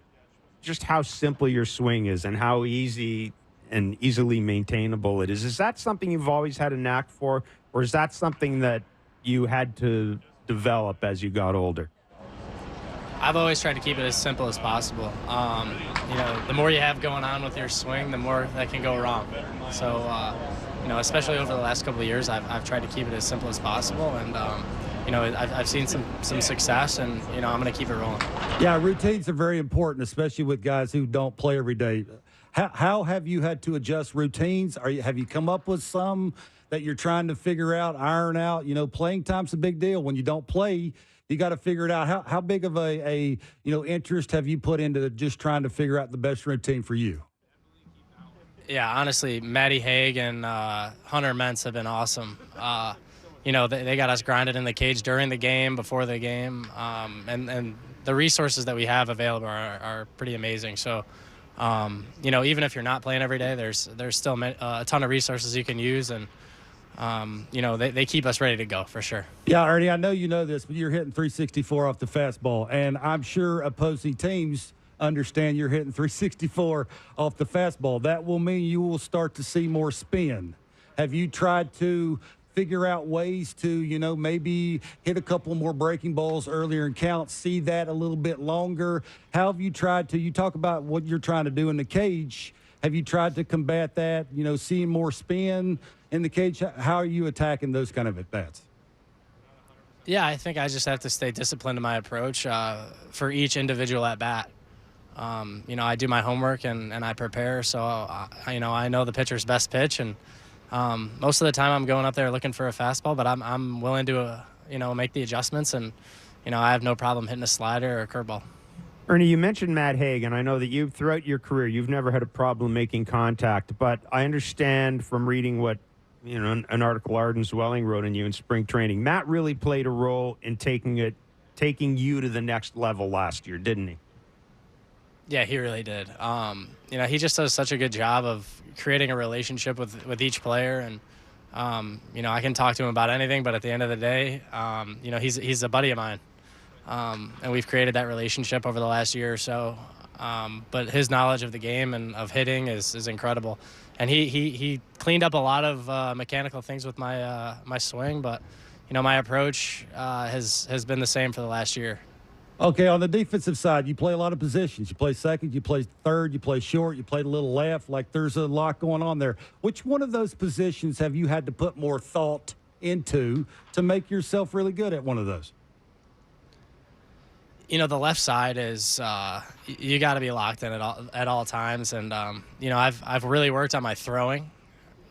simple your swing is and how easy and easily maintainable it is. Is that something you've always had a knack for, or is that something that you had to develop as you got older? I've always tried to keep it as simple as possible. You know, the more you have going on with your swing, the more that can go wrong. So, you know, especially over the last couple of years, I've tried to keep it as simple as possible, and you know, I've seen some success, and you know, I'm going to keep it rolling. Yeah, routines are very important, especially with guys who don't play every day. How have you had to adjust routines? Have you come up with some that you're trying to figure out, iron out? You know, playing time's a big deal. When you don't play, you got to figure it out. How big of a you know, interest have you put into just trying to figure out the best routine for you? Yeah, honestly, Matty Haig and Hunter Mentz have been awesome. You know, they got us grinded in the cage during the game, before the game, and the resources that we have available are pretty amazing. So, you know, even if you're not playing every day, there's still a ton of resources you can use, and you know, they keep us ready to go for sure. Yeah, Ernie, I know you know this, but you're hitting 364 off the fastball, and I'm sure opposing teams understand you're hitting 364 off the fastball. That will mean you will start to see more spin. Have you tried to figure out ways to, you know, maybe hit a couple more breaking balls earlier in count, see that a little bit longer? How have you tried to, you talk about what you're trying to do in the cage, have you tried to combat that, you know, seeing more spin in the cage? How are you attacking those kind of at-bats? Yeah, I think I just have to stay disciplined in my approach for each individual at-bat. You know, I do my homework and I prepare, so, you know, I know the pitcher's best pitch, and most of the time I'm going up there looking for a fastball, but I'm willing to, you know, make the adjustments, and, you know, I have no problem hitting a slider or a curveball. Ernie, you mentioned Matt Haig, and I know that you, throughout your career, you've never had a problem making contact, but I understand from reading what, you know, an article Arden Zwelling wrote on you in spring training, Matt really played a role in taking you to the next level last year, didn't he? Yeah, he really did. You know, he just does such a good job of creating a relationship with each player, and you know, I can talk to him about anything, but at the end of the day, you know, he's a buddy of mine, and we've created that relationship over the last year or so. But his knowledge of the game and of hitting is incredible, and he cleaned up a lot of mechanical things with my my swing, but you know, my approach has been the same for the last year. Okay, on the defensive side, you play a lot of positions. You play second, you play third, you play short, you play a little left. Like, there's a lot going on there. Which one of those positions have you had to put more thought into to make yourself really good at one of those? You know, the left side is you got to be locked in at all times, and you know, I've really worked on my throwing.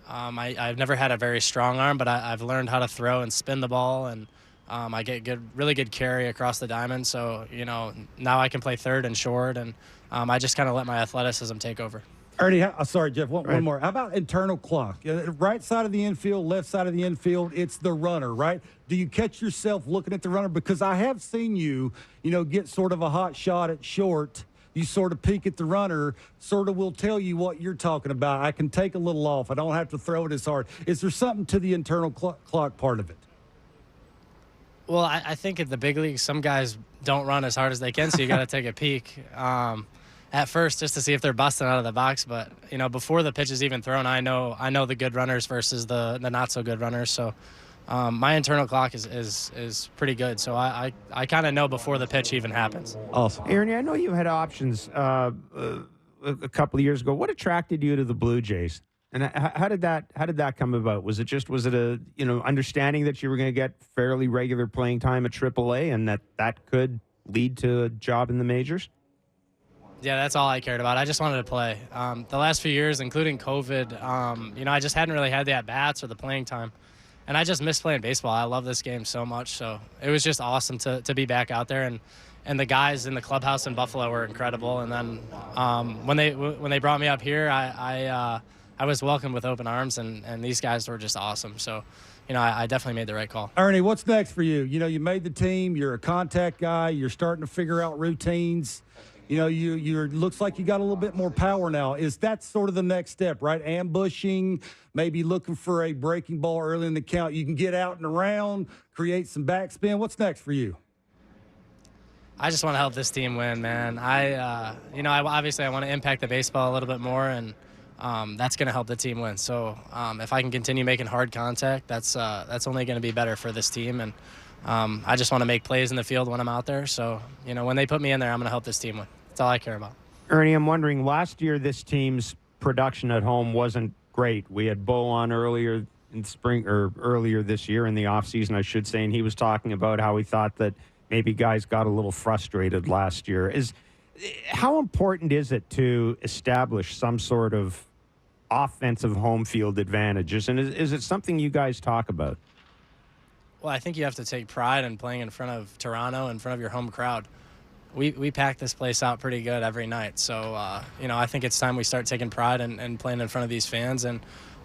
I've never had a very strong arm, but I've learned how to throw and spin the ball, and I get really good carry across the diamond. So, you know, now I can play third and short, and I just kind of let my athleticism take over. Ernie, sorry, Jeff, one more. How about internal clock? Right side of the infield, left side of the infield, it's the runner, right? Do you catch yourself looking at the runner? Because I have seen you get sort of a hot shot at short. You sort of peek at the runner, sort of will tell you what you're talking about. I can take a little off. I don't have to throw it as hard. Is there something to the internal clock part of it? Well, I think at the big leagues, some guys don't run as hard as they can, so you got to take a peek at first just to see if they're busting out of the box. But before the pitch is even thrown, I know the good runners versus the not so good runners. So my internal clock is pretty good. So I kind of know before the pitch even happens. Awesome, Ernie, I know you had options a couple of years ago. What attracted you to the Blue Jays? And how did that come about? Was it a understanding that you were going to get fairly regular playing time at AAA and that could lead to a job in the majors? Yeah, that's all I cared about. I just wanted to play. The last few years, including COVID, I just hadn't really had the at-bats or the playing time. And I just miss playing baseball. I love this game so much. So it was just awesome to be back out there. And the guys in the clubhouse in Buffalo were incredible. And then when they brought me up here, I was welcomed with open arms, and these guys were just awesome. So, I definitely made the right call. Ernie, what's next for you? You made the team. You're a contact guy. You're starting to figure out routines. You're looks like you got a little bit more power now. Is that sort of the next step, right? Ambushing, maybe looking for a breaking ball early in the count. You can get out and around, create some backspin. What's next for you? I just want to help this team win, man. I obviously I want to impact the baseball a little bit more, and that's going to help the team win. So if I can continue making hard contact, that's only going to be better for this team. And I just want to make plays in the field when I'm out there. So, when they put me in there, I'm going to help this team win. That's all I care about. Ernie, I'm wondering, last year this team's production at home wasn't great. We had Bo on earlier in spring, or earlier this year in the offseason, I should say, and he was talking about how he thought that maybe guys got a little frustrated last year. How important is it to establish some sort of offensive home field advantages? And is it something you guys talk about? Well, I think you have to take pride in playing in front of Toronto, in front of your home crowd. We pack this place out pretty good every night. So, I think it's time we start taking pride in playing in front of these fans. And,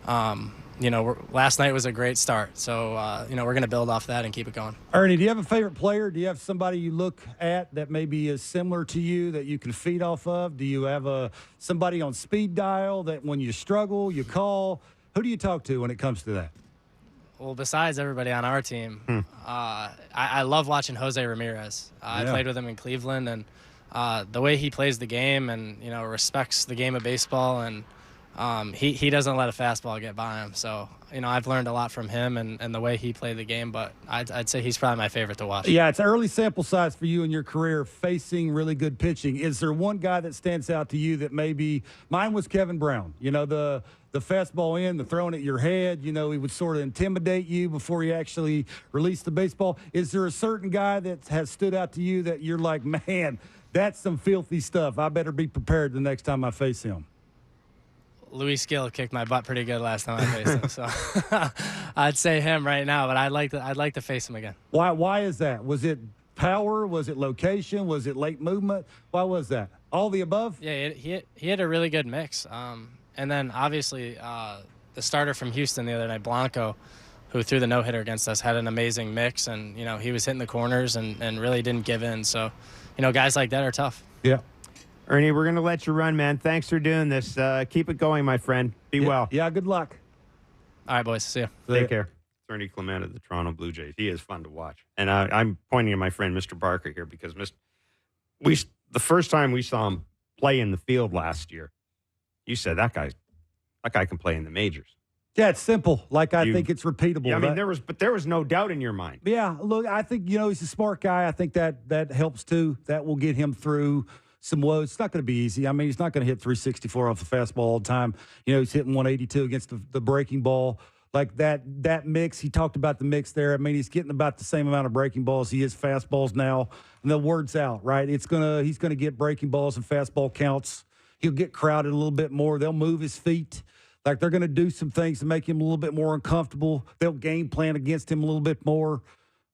last night was a great start. So, we're going to build off that and keep it going. Ernie, do you have a favorite player? Do you have somebody you look at that maybe is similar to you that you can feed off of? Do you have somebody on speed dial that when you struggle, you call? Who do you talk to when it comes to that? Well, besides everybody on our team, I love watching Jose Ramirez. I played with him in Cleveland, and the way he plays the game and, respects the game of baseball, and he doesn't let a fastball get by him. So, I've learned a lot from him and the way he played the game, but I'd say he's probably my favorite to watch. Yeah, it's early sample size for you in your career facing really good pitching. Is there one guy that stands out to you that maybe – mine was Kevin Brown. The fastball in, the throwing at your head, he would sort of intimidate you before he actually released the baseball. Is there a certain guy that has stood out to you that you're like, man, that's some filthy stuff. I better be prepared the next time I face him? Luis Gil kicked my butt pretty good last time I faced him, so I'd say him right now. But I'd like to face him again. Why is that? Was it power? Was it location? Was it late movement? Why was that? All the above? Yeah, he had a really good mix. And then obviously the starter from Houston the other night, Blanco, who threw the no-hitter against us, had an amazing mix, and he was hitting the corners and really didn't give in. So guys like that are tough. Yeah. Ernie, we're going to let you run, man. Thanks for doing this. Keep it going, my friend. Be well. Yeah, good luck. All right, boys. See you. Take care. It's Ernie Clement of the Toronto Blue Jays. He is fun to watch. And I'm pointing at my friend, Mr. Barker, here, because the first time we saw him play in the field last year, you said that guy can play in the majors. Yeah, it's simple. I think it's repeatable. Yeah, I mean, there was no doubt in your mind. Yeah, look, I think he's a smart guy. I think that helps too. That will get him through some woes. It's not going to be easy. I mean, he's not going to hit 364 off the fastball all the time. He's hitting 182 against the breaking ball. Like that mix, he talked about the mix there. I mean, he's getting about the same amount of breaking balls he is fastballs now. And the word's out, right? He's gonna get breaking balls and fastball counts. He'll get crowded a little bit more. They'll move his feet. Like they're going to do some things to make him a little bit more uncomfortable. They'll game plan against him a little bit more.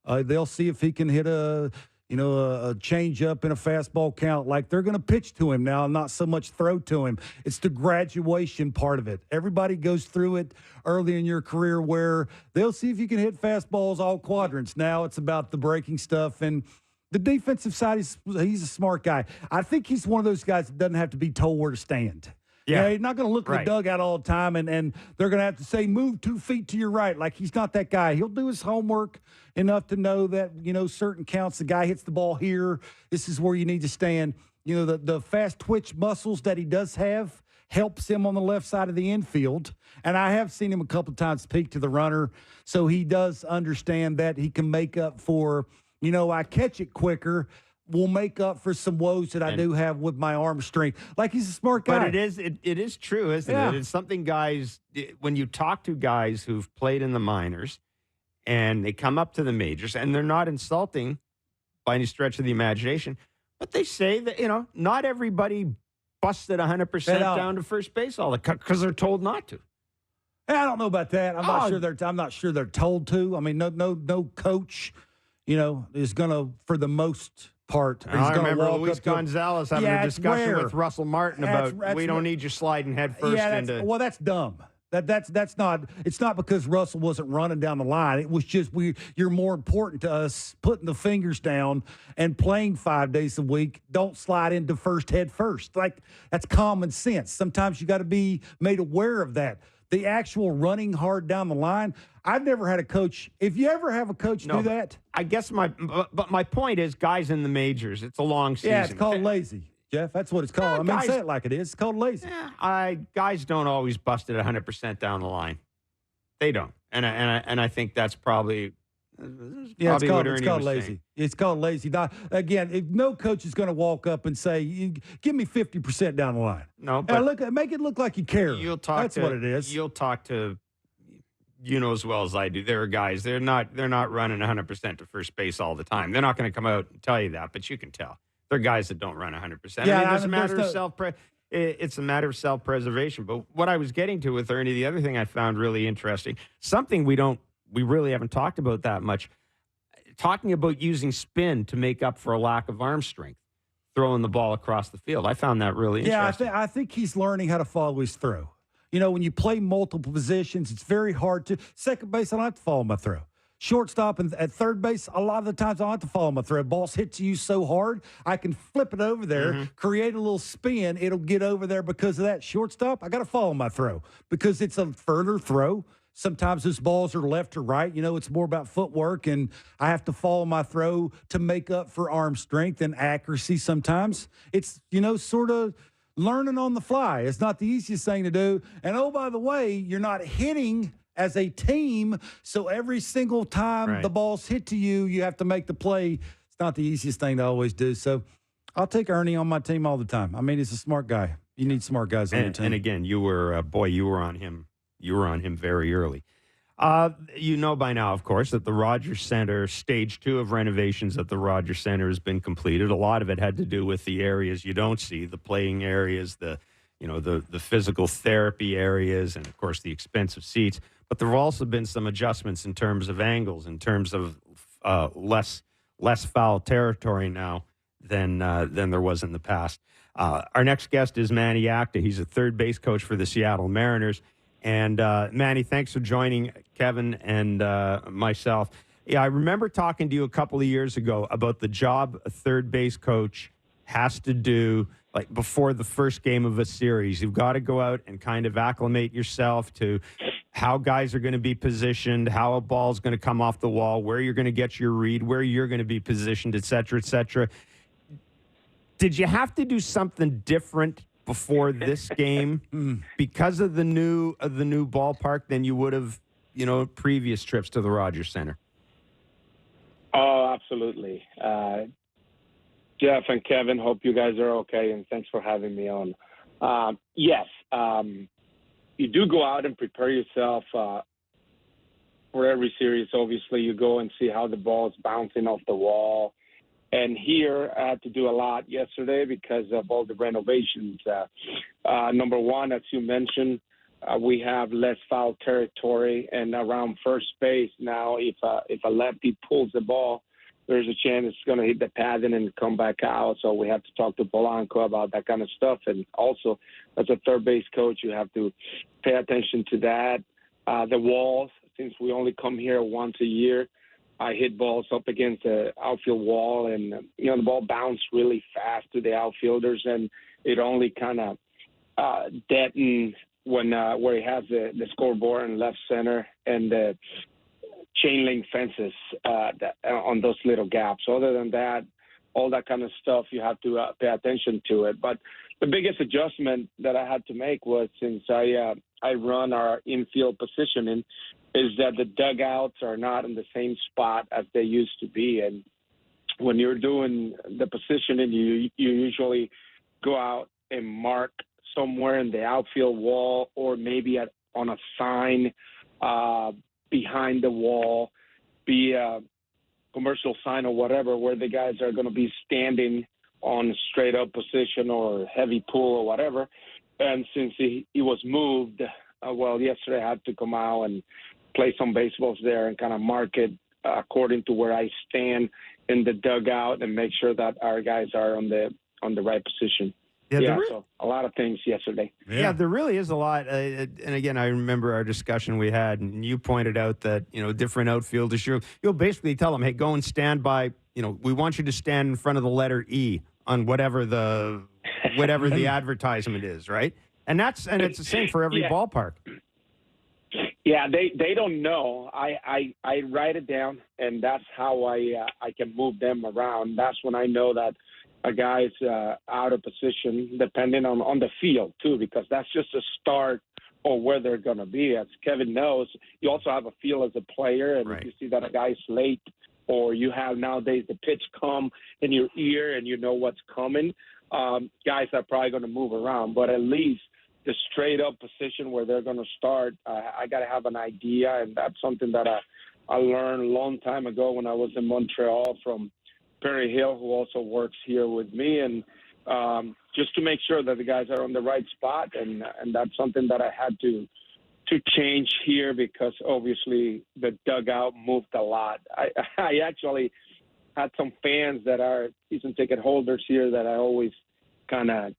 They'll see if he can hit a a change up in a fastball count. Like, they're going to pitch to him now, not so much throw to him. It's the graduation part of it. Everybody goes through it early in your career where they'll see if you can hit fastballs all quadrants. Now it's about the breaking stuff. And the defensive side, he's a smart guy. I think he's one of those guys that doesn't have to be told where to stand. Yeah, he's not going to look at the dugout all the time, and they're going to have to say, move 2 feet to your right. Like, he's not that guy. He'll do his homework enough to know that, certain counts, the guy hits the ball here, this is where you need to stand. The fast twitch muscles that he does have helps him on the left side of the infield. And I have seen him a couple of times peek to the runner, so he does understand that he can make up for, I catch it quicker, will make up for some woes that I do have with my arm strength. Like, he's a smart guy. But it is true, isn't it? It's something guys, when you talk to guys who've played in the minors and they come up to the majors, and they're not insulting by any stretch of the imagination, but they say that, not everybody busted 100% down to first base all the time because they're told not to. I don't know about that. I'm not sure they're told to. I mean, no coach, is going to, for the most part. I remember Luis Gonzalez having a discussion with Russell Martin about we don't need you sliding head first into. Well, that's dumb. That's not. It's not because Russell wasn't running down the line. It was just you're more important to us putting the fingers down and playing 5 days a week. Don't slide into first head first. Like, that's common sense. Sometimes you got to be made aware of that. The actual running hard down the line, I've never had a coach. If you ever have a coach do that. I guess my point is, guys in the majors, it's a long season. Yeah, it's called lazy, Jeff. That's what it's called. Say it like it is. It's called lazy. Yeah, guys don't always bust it 100% down the line. They don't. And I think that's probably it's called lazy. It's called lazy. Now, again, if no coach is going to walk up and say, "Give me 50% down the line." No, but make it look like you care. That's what it is. You'll talk to, as well as I do. There are guys. They're not running 100% to first base all the time. They're not going to come out and tell you that, but you can tell. They're guys that don't run 100%. Yeah, it's a matter of it's a matter of self-preservation. But what I was getting to with Ernie, the other thing I found really interesting, something we really haven't talked about that much, talking about using spin to make up for a lack of arm strength, throwing the ball across the field. I found that really interesting. Yeah, I think he's learning how to follow his throw. When you play multiple positions, it's very hard to. Second base, I don't have to follow my throw. Shortstop and at third base, a lot of the times I don't have to follow my throw. Balls hit to you so hard, I can flip it over there, create a little spin. It'll get over there because of that. Shortstop, I got to follow my throw because it's a further throw. Sometimes those balls are left or right. It's more about footwork, and I have to follow my throw to make up for arm strength and accuracy sometimes. It's, sort of learning on the fly. It's not the easiest thing to do. And, oh, by the way, you're not hitting as a team, so every single time the ball's hit to you, you have to make the play. It's not the easiest thing to always do. So I'll take Ernie on my team all the time. I mean, he's a smart guy. You need smart guys on your team. And again, you were on him. You were on him very early. By now, of course, that the Rogers Center, stage 2 of renovations at the Rogers Center has been completed. A lot of it had to do with the areas you don't see, the playing areas, the physical therapy areas, and, of course, the expensive seats. But there have also been some adjustments in terms of angles, in terms of less foul territory now than there was in the past. Our next guest is Manny Acta. He's a third base coach for the Seattle Mariners. And Manny, thanks for joining Kevin and myself. Yeah, I remember talking to you a couple of years ago about the job a third base coach has to do, like, before the first game of a series. You've got to go out and kind of acclimate yourself to how guys are going to be positioned, how a ball's going to come off the wall, where you're going to get your read, where you're going to be positioned, et cetera, et cetera. Did you have to do something different before this game because of the new ballpark than you would have, previous trips to the Rogers Center? Oh, absolutely. Jeff and Kevin, hope you guys are okay, and thanks for having me on. Yes, you do go out and prepare yourself for every series. Obviously, you go and see how the ball is bouncing off the wall. And here, I had to do a lot yesterday because of all the renovations. Number one, as you mentioned, we have less foul territory, and around first base now, if a lefty pulls the ball, there's a chance it's going to hit the padding and come back out. So we have to talk to Polanco about that kind of stuff. And also, as a third base coach, you have to pay attention to that. The walls, since we only come here once a year, I hit balls up against the outfield wall, and the ball bounced really fast to the outfielders, and it only kind of deadened when where he has the scoreboard in left center and the chain link fences on those little gaps. Other than that, all that kind of stuff, you have to pay attention to it. But the biggest adjustment that I had to make was, since I run our infield positioning, is that the dugouts are not in the same spot as they used to be. And when you're doing the positioning, you usually go out and mark somewhere in the outfield wall, or maybe on a sign behind the wall, be a commercial sign or whatever, where the guys are going to be standing on straight up position or heavy pull or whatever. And since he was moved, yesterday I had to come out and play some baseballs there and kind of mark it according to where I stand in the dugout and make sure that our guys are on the right position. So a lot of things yesterday. Yeah, there really is a lot. And again, I remember our discussion we had, and you pointed out that, different outfielders, you'll basically tell them, hey, go and stand by, we want you to stand in front of the letter E on whatever the advertisement is, right? And it's the same for every ballpark. Yeah, they don't know. I write it down, and that's how I can move them around. That's when I know that a guy's out of position, depending on the field, too, because that's just a start or where they're going to be. As Kevin knows, you also have a feel as a player, and if you see that a guy's late, or you have nowadays the pitch come in your ear and you know what's coming, guys are probably going to move around. But at least the straight-up position where they're going to start, I got to have an idea, and that's something that I learned a long time ago when I was in Montreal from Perry Hill, who also works here with me, and just to make sure that the guys are on the right spot, and that's something that I had to change here, because obviously the dugout moved a lot. I actually had some fans that are season ticket holders here that I always kind of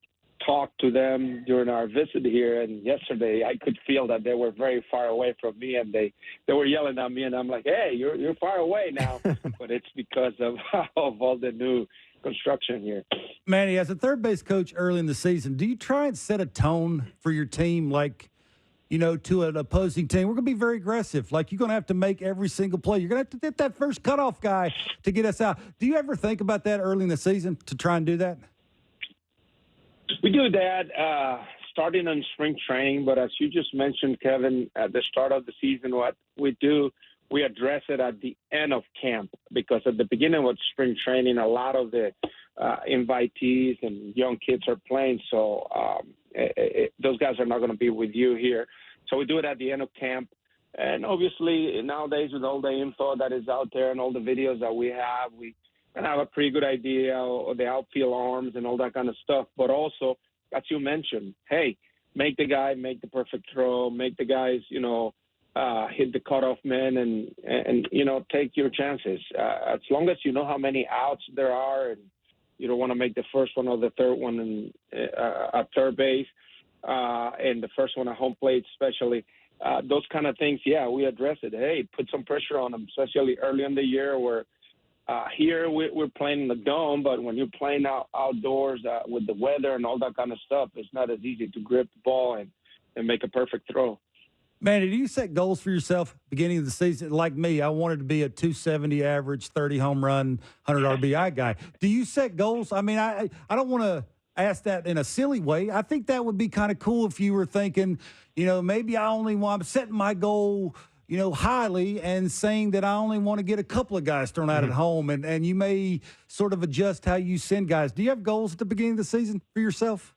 talk to them during our visit here, and yesterday I could feel that they were very far away from me, and they were yelling at me, and I'm like, hey, you're far away now. But it's because of all the new construction here. Manny, as a third base coach early in the season, do you try and set a tone for your team, like, to an opposing team? We're going to be very aggressive. Like, you're going to have to make every single play. You're going to have to get that first cutoff guy to get us out. Do you ever think about that early in the season to try and do that? We do that starting on spring training, but as you just mentioned, Kevin, at the start of the season, what we do, we address it at the end of camp, because at the beginning of spring training, a lot of the invitees and young kids are playing, so those guys are not going to be with you here. So we do it at the end of camp. And obviously, nowadays, with all the info that is out there and all the videos that we have a pretty good idea of the outfield arms and all that kind of stuff. But also, as you mentioned, hey, make the guy make the perfect throw, make the guys, hit the cutoff man, and take your chances. As long as you know how many outs there are, and you don't want to make the first one or the third one at third base, and the first one at home plate especially, those kind of things, we address it. Hey, put some pressure on them, especially early in the year where here we're playing in the dome, but when you're playing outdoors with the weather and all that kind of stuff, it's not as easy to grip the ball and make a perfect throw. Manny, do you set goals for yourself beginning of the season? Like me, I wanted to be a 270 average, 30 home run, 100 RBI guy. Do you set goals? I mean, I don't want to ask that in a silly way. I think that would be kind of cool if you were thinking, maybe I'm setting my goal, highly, and saying that I only want to get a couple of guys thrown out at home, and you may sort of adjust how you send guys. Do you have goals at the beginning of the season for yourself?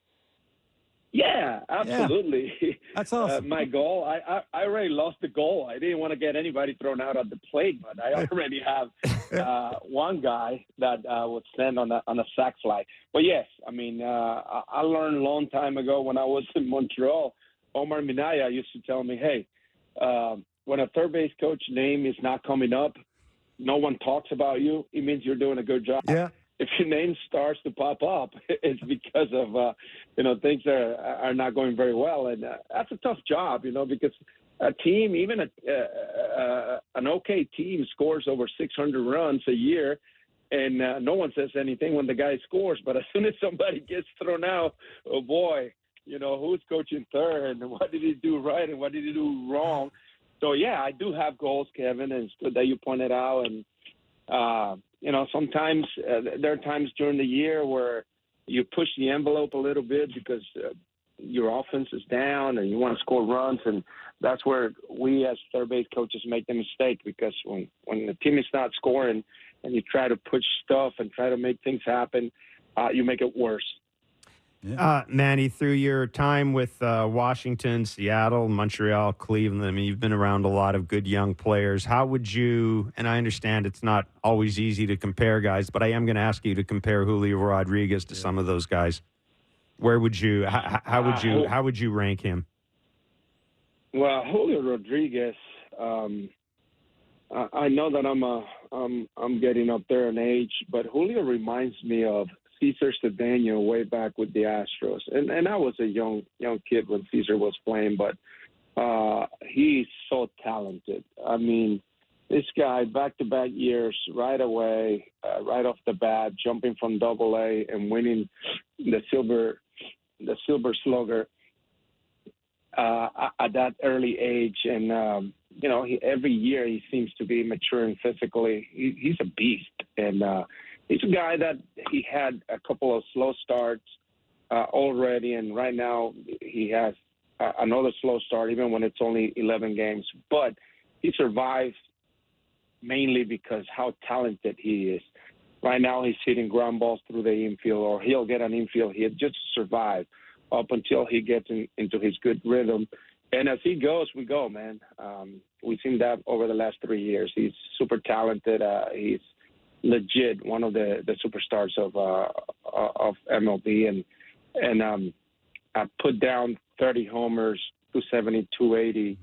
Yeah, absolutely. Yeah. That's awesome. My goal, I already lost the goal. I didn't want to get anybody thrown out at the plate, but I already have one guy that would stand on a sac fly. But yes, I mean, I learned a long time ago when I was in Montreal, Omar Minaya used to tell me, hey, when a third base coach name is not coming up, no one talks about you, it means you're doing a good job. Yeah. If your name starts to pop up, it's because of, things are not going very well. And that's a tough job, because a team, even an okay team, scores over 600 runs a year, and no one says anything when the guy scores. But as soon as somebody gets thrown out, oh, boy, who's coaching third, and what did he do right and what did he do wrong? So, yeah, I do have goals, Kevin, and it's good that you pointed out. And, sometimes there are times during the year where you push the envelope a little bit because your offense is down and you want to score runs, and that's where we as third base coaches make the mistake, because when the team is not scoring and you try to push stuff and try to make things happen, you make it worse. Yeah. Manny, through your time with Washington, Seattle, Montreal, Cleveland, I mean, you've been around a lot of good young players. How would you, and I understand it's not always easy to compare guys, but I am going to ask you to compare Julio Rodriguez to some of those guys. Where would you, how would you rank him? Well, Julio Rodriguez, I know that I'm getting up there in age, but Julio reminds me of Cesar Cedeno way back with the Astros, and I was a young kid when Cesar was playing, but he's so talented. I mean, this guy back-to-back years right away, right off the bat, jumping from Double-A and winning the Silver Slugger at that early age, and every year he seems to be maturing physically. He's a beast, and he's a guy that he had a couple of slow starts already, and right now he has another slow start, even when it's only 11 games. But he survives mainly because how talented he is. Right now he's hitting ground balls through the infield, or he'll get an infield hit just to survive up until he gets into his good rhythm. And as he goes, we go, man. We've seen that over the last 3 years. He's super talented. He's legit one of the superstars of MLB, and I put down 30 homers, 270, 280,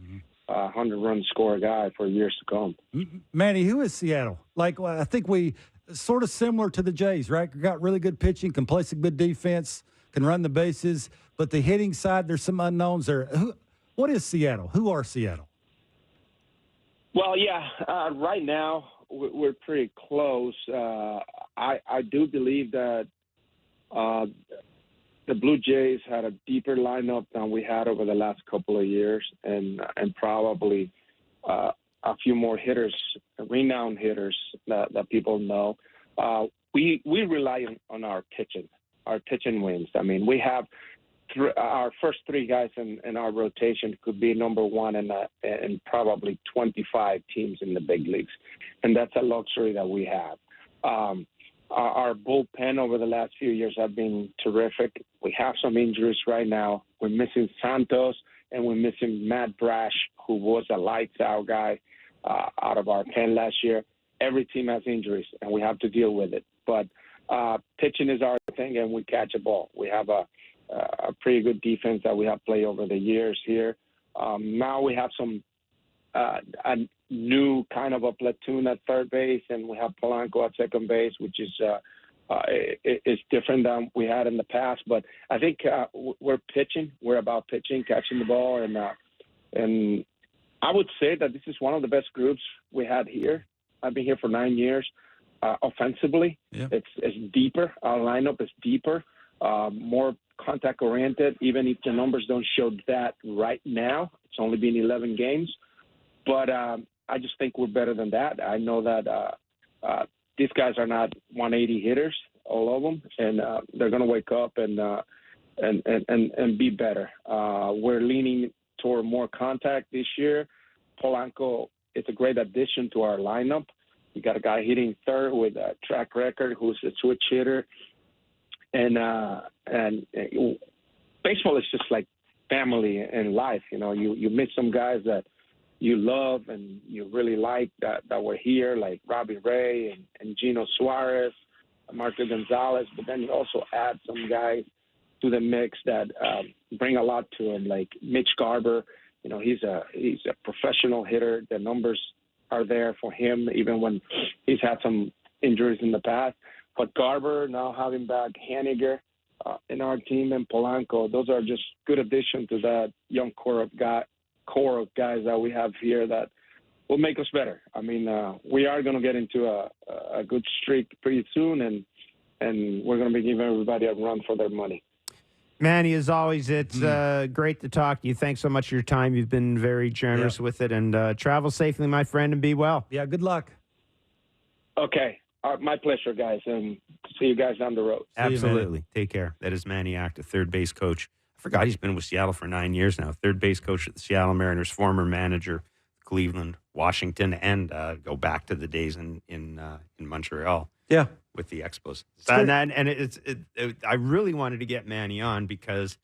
100-run score guy for years to come. Manny, who is Seattle? I think we sort of similar to the Jays, right? Got really good pitching, can play some good defense, can run the bases, but the hitting side, there's some unknowns there. What is Seattle? Who are Seattle? Well, yeah, right now we're pretty close. I do believe that the Blue Jays had a deeper lineup than we had over the last couple of years, and probably a few more hitters, renowned hitters that people know. We rely on our pitching. Our pitching wins. I mean, we have our first three guys in our rotation could be number one in probably 25 teams in the big leagues, and that's a luxury that we have. Our bullpen over the last few years have been terrific. We have some injuries right now. We're missing Santos, and we're missing Matt Brash, who was a lights-out guy out of our pen last year. Every team has injuries, and we have to deal with it. But pitching is our thing, and we catch a ball. We have a pretty good defense that we have played over the years here. Now we have a new kind of a platoon at third base, and we have Polanco at second base, which is different than we had in the past. But I think we're pitching. We're about pitching, catching the ball, and I would say that this is one of the best groups we had here. I've been here for 9 years. Offensively, it's deeper. Our lineup is deeper, more contact-oriented, even if the numbers don't show that right now. It's only been 11 games. But I just think we're better than that. I know that these guys are not 180 hitters, all of them, and they're going to wake up and be better. We're leaning toward more contact this year. Polanco is a great addition to our lineup. We got a guy hitting third with a track record who's a switch hitter. And baseball is just like family and life. You know, you miss some guys that you love and you really like that were here, like Robbie Ray and Gino Suarez, Marco Gonzalez. But then you also add some guys to the mix that bring a lot to him, like Mitch Garber. You know, he's a professional hitter. The numbers are there for him, even when he's had some injuries in the past. But Garber, now having back Haniger in our team, and Polanco, those are just good addition to that young core of guys that we have here that will make us better. I mean, we are going to get into a good streak pretty soon, and we're going to be giving everybody a run for their money. Manny, as always, it's great to talk to you. Thanks so much for your time. You've been very generous with it, and travel safely, my friend, and be well. Yeah, good luck. Okay. My pleasure, guys, and see you guys down the road. Absolutely. Take care. That is Manny Acta, third base coach. I forgot he's been with Seattle for 9 years now. Third base coach at the Seattle Mariners, former manager, Cleveland, Washington, and go back to the days in Montreal. Yeah, with the Expos. I really wanted to get Manny on because,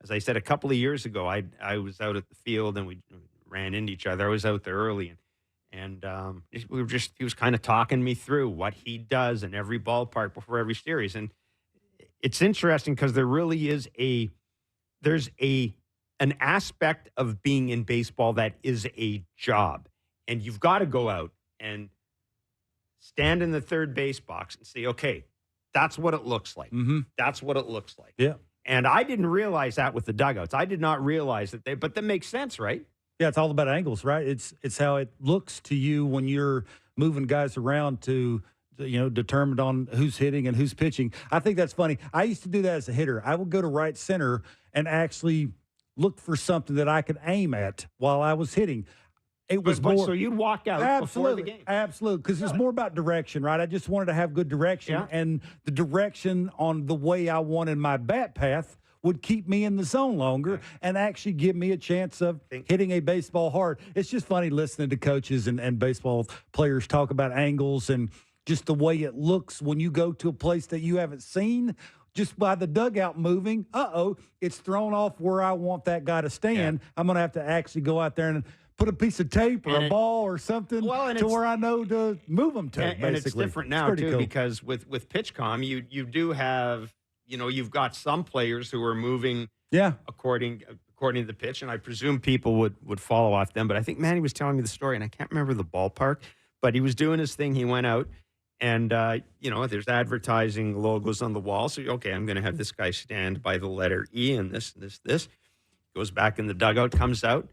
as I said a couple of years ago, I was out at the field and we ran into each other. I was out there early and he was kind of talking me through what he does in every ballpark before every series. And it's interesting because there really is an aspect of being in baseball that is a job, and you've got to go out and stand in the third base box and say, okay, that's what it looks like. Mm-hmm. That's what it looks like. Yeah. And I didn't realize that with the dugouts. I did not realize but that makes sense, right? Yeah, it's all about angles, right? It's how it looks to you when you're moving guys around to determined on who's hitting and who's pitching. I think that's funny. I used to do that as a hitter. I would go to right center and actually look for something that I could aim at while I was hitting. It was more. So you'd walk out before the game. Absolutely, because it's more about direction, right? I just wanted to have good direction, and the direction on the way I wanted my bat path would keep me in the zone longer and actually give me a chance of hitting a baseball hard. It's just funny listening to coaches and baseball players talk about angles and just the way it looks when you go to a place that you haven't seen. Just by the dugout moving, it's thrown off where I want that guy to stand. I'm going to have to actually go out there and put a piece of tape or a ball or something to where I know to move them to. And it's different now, too, because with PitchCom, you do have, you've got some players who are moving according to the pitch, and I presume people would follow off them. But I think Manny was telling me the story, and I can't remember the ballpark, but he was doing his thing. He went out. And, there's advertising logos on the wall. So, okay, I'm going to have this guy stand by the letter E and this. Goes back in the dugout, comes out,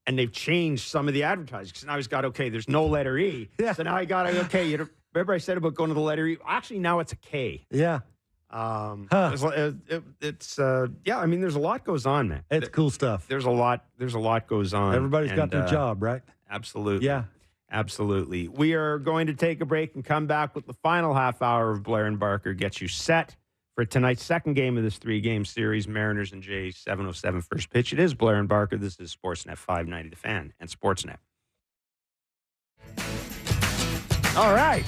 and they've changed some of the advertising. So now he's got, okay, there's no letter E. Yeah. So now I got, okay, remember I said about going to the letter E? Actually, now it's a K. Yeah. There's a lot goes on, man. It's cool stuff. There's a lot goes on. Everybody's got their job, right? Absolutely. Yeah. Absolutely. We are going to take a break and come back with the final half hour of Blair and Barker. Get you set for tonight's second game of this 3-game series, Mariners and Jays, 7:07 first pitch. It is Blair and Barker. This is Sportsnet 590 The Fan and Sportsnet. All right.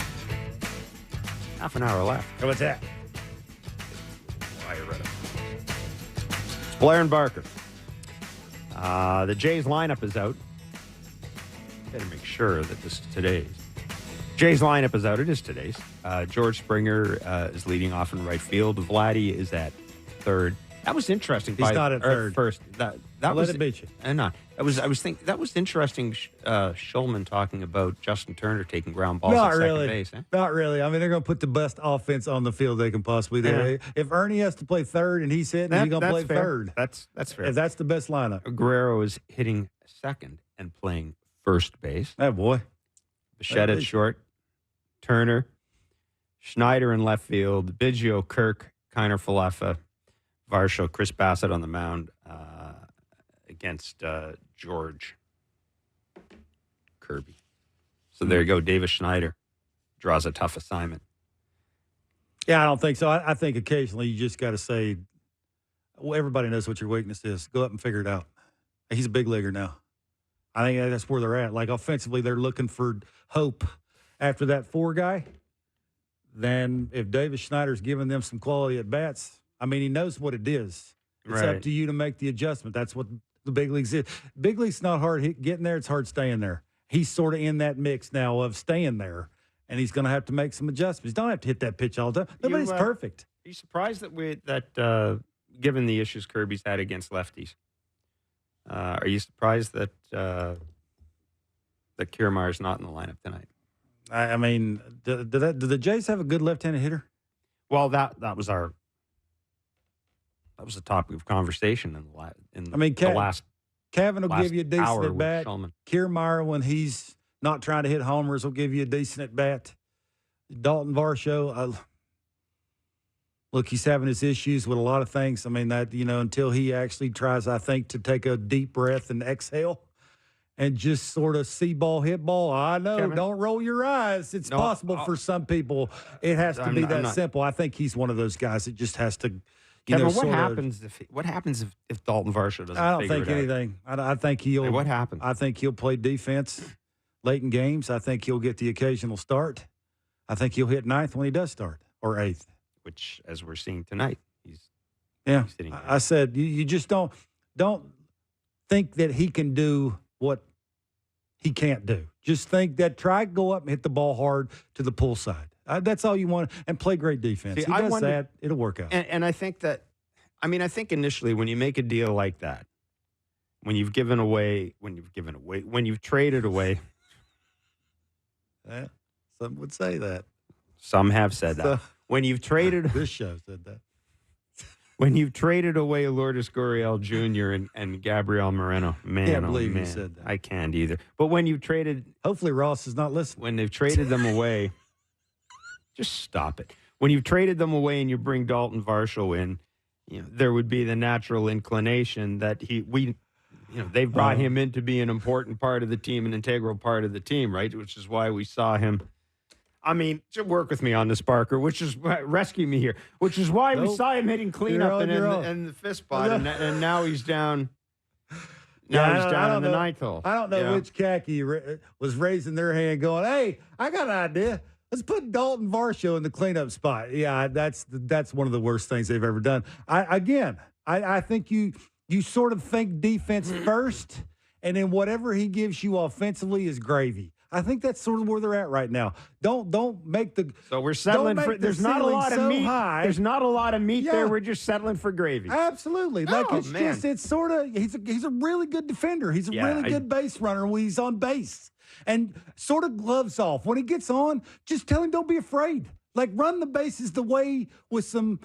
Half an hour left. How about that? It's Blair and Barker. The Jays lineup is out. Better make sure that this is today's. Jays lineup is out. It is today's. George Springer is leading off in right field. Vladdy is at third. That was interesting. He's not at third. First. That was it beat you. And not. I was thinking that was interesting. Shulman talking about Justin Turner taking ground balls at second base. Not really. I mean, they're going to put the best offense on the field they can possibly do. Yeah. If Ernie has to play third and he's hitting, he's going to play third. That's fair. If that's the best lineup. Guerrero is hitting second and playing first base. Oh, boy. Bichette at short. Turner. Schneider in left field. Biggio, Kirk, Kiner, Falefa, Varsho, Chris Bassett on the mound against George Kirby. So there you go. Davis Schneider draws a tough assignment. Yeah, I don't think so. I think occasionally you just got to say, well, everybody knows what your weakness is. Go up and figure it out. He's a big leaguer now. I think that's where they're at. Like offensively, they're looking for hope after that 4 guy. Then if Davis Schneider's giving them some quality at bats, I mean, he knows what it is. It's up to you to make the adjustment. That's what the big leagues is. Big league's not hard getting there. It's hard staying there. He's sort of in that mix now of staying there, and he's going to have to make some adjustments. Don't have to hit that pitch all the time. Nobody's perfect. Are you surprised that given the issues Kirby's had against lefties, are you surprised that that Kiermaier's not in the lineup tonight. I mean, do the Jays have a good left-handed hitter? Well, that was the topic of conversation in the last. Kevin will give you a decent at bat. Shulman. Kiermaier, when he's not trying to hit homers, will give you a decent at bat. Dalton Varsho, look, he's having his issues with a lot of things. I mean, that, until he actually tries, I think, to take a deep breath and exhale and just sort of see ball, hit ball. I know, Kevin, don't roll your eyes. It's possible for some people. It has to be that simple. I think he's one of those guys that just has to. Kevin, what happens if Dalton Varsho doesn't? I don't think anything. I think he'll. What happens? I think he'll play defense late in games. I think he'll get the occasional start. I think he'll hit ninth when he does start, or eighth. Which, as we're seeing tonight, he's sitting there. I said you just don't think that he can do what he can't do. Just think that try to go up and hit the ball hard to the pull side. That's all you want, and play great defense. He does that, it'll work out. And I think that, I initially when you make a deal like that, when you've traded away. Yeah, some would say that. Some have said that. When you've traded. This show said that. When you've traded away Lourdes Gurriel Jr. and Gabriel Moreno. Man, can't believe you said that. I can't either. But when you've traded. Hopefully Ross is not listening. When they've traded them away. Just stop it. When you've traded them away and you bring Dalton Varsho in, there would be the natural inclination that they've brought him in to be an important part of the team, an integral part of the team, right? Which is why we saw him. Work with me on this, Barker, rescue me here, which is why we saw him hitting cleanup in the fifth spot, and now he's down. Now he's down in the ninth hole. I don't know which khaki was raising their hand going, hey, I got an idea. Let's put Dalton Varsho in the cleanup spot. Yeah, that's one of the worst things they've ever done. I think you sort of think defense first, and then whatever he gives you offensively is gravy. I think that's sort of where they're at right now. Don't make the so we're settling for. There's not a lot of meat. There's not a lot of meat there. We're just settling for gravy. Absolutely. It's sort of he's a really good defender. He's a really good base runner when he's on base. And sort of gloves off. When he gets on, just tell him don't be afraid. Like, run the bases the way with some,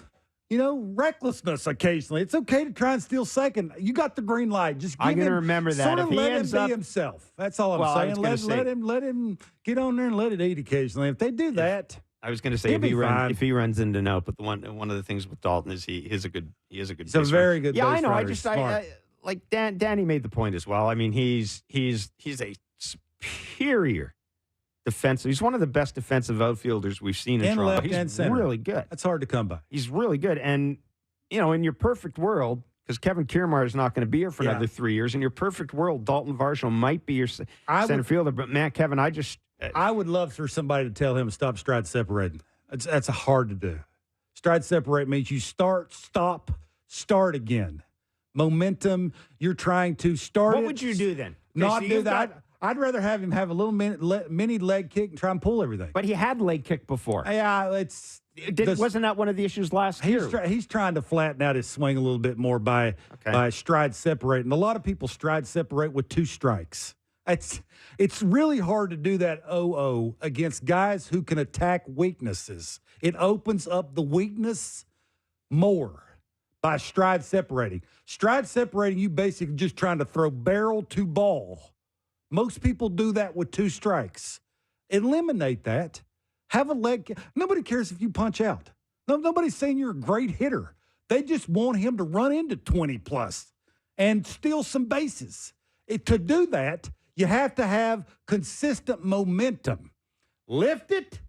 recklessness occasionally. It's okay to try and steal second. You got the green light. Just give him, remember that. Sort of if he let ends him up, be himself. That's all I'm saying. Let him get on there and let it eat occasionally. If they do that, I was going to say if he runs into no, but one of the things with Dalton is he is a good. He's a very good. Yeah, base I know. runner. I like Danny made the point as well. He's a superior defensive. He's one of the best defensive outfielders we've seen in Toronto. Left he's and center. Really good. That's hard to come by. He's really good. And, in your perfect world, because Kevin Kiermaier is not going to be here for another 3 years, in your perfect world, Dalton Varsho might be your center fielder. But, man, Kevin, I would love for somebody to tell him to stop stride separating. That's hard to do. Stride separate means you start, stop, start again. Momentum, you're trying to start What would you do then? Not do that. I'd rather have him have a little mini leg kick and try and pull everything. But he had leg kick before. Yeah, wasn't that one of the issues last year? He's trying to flatten out his swing a little bit more by stride separating. A lot of people stride separate with two strikes. It's really hard to do that against guys who can attack weaknesses. It opens up the weakness more by stride separating. Stride separating, you basically just trying to throw barrel to ball. Most people do that with two strikes. Eliminate that. Have a leg. Nobody cares if you punch out. Nobody's saying you're a great hitter. They just want him to run into 20+ and steal some bases. To do that, you have to have consistent momentum. Lift it.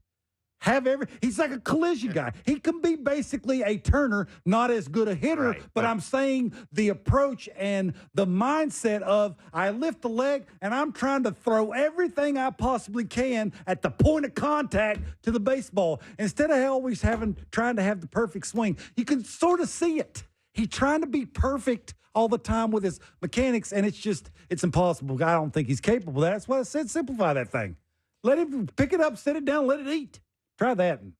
He's like a collision guy. He can be basically a turner, not as good a hitter, but I'm saying the approach and the mindset of I lift the leg and I'm trying to throw everything I possibly can at the point of contact to the baseball instead of always trying to have the perfect swing. You can sort of see it. He's trying to be perfect all the time with his mechanics, and it's impossible. I don't think he's capable of that. That's why I said simplify that thing. Let him pick it up, set it down, let it eat. Try that, and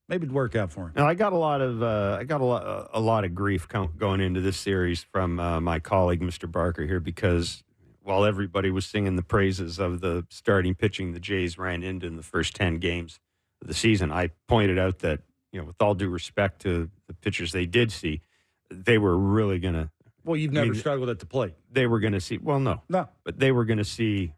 maybe it'd work out for him. Now, I got a lot of grief going into this series from my colleague, Mr. Barker, here, because while everybody was singing the praises of the starting pitching the Jays ran into in the first 10 games of the season, I pointed out that, with all due respect to the pitchers they did see, they were really going to. Well, you've never struggled at the plate. They were going to see. Well, no. But they were going to see.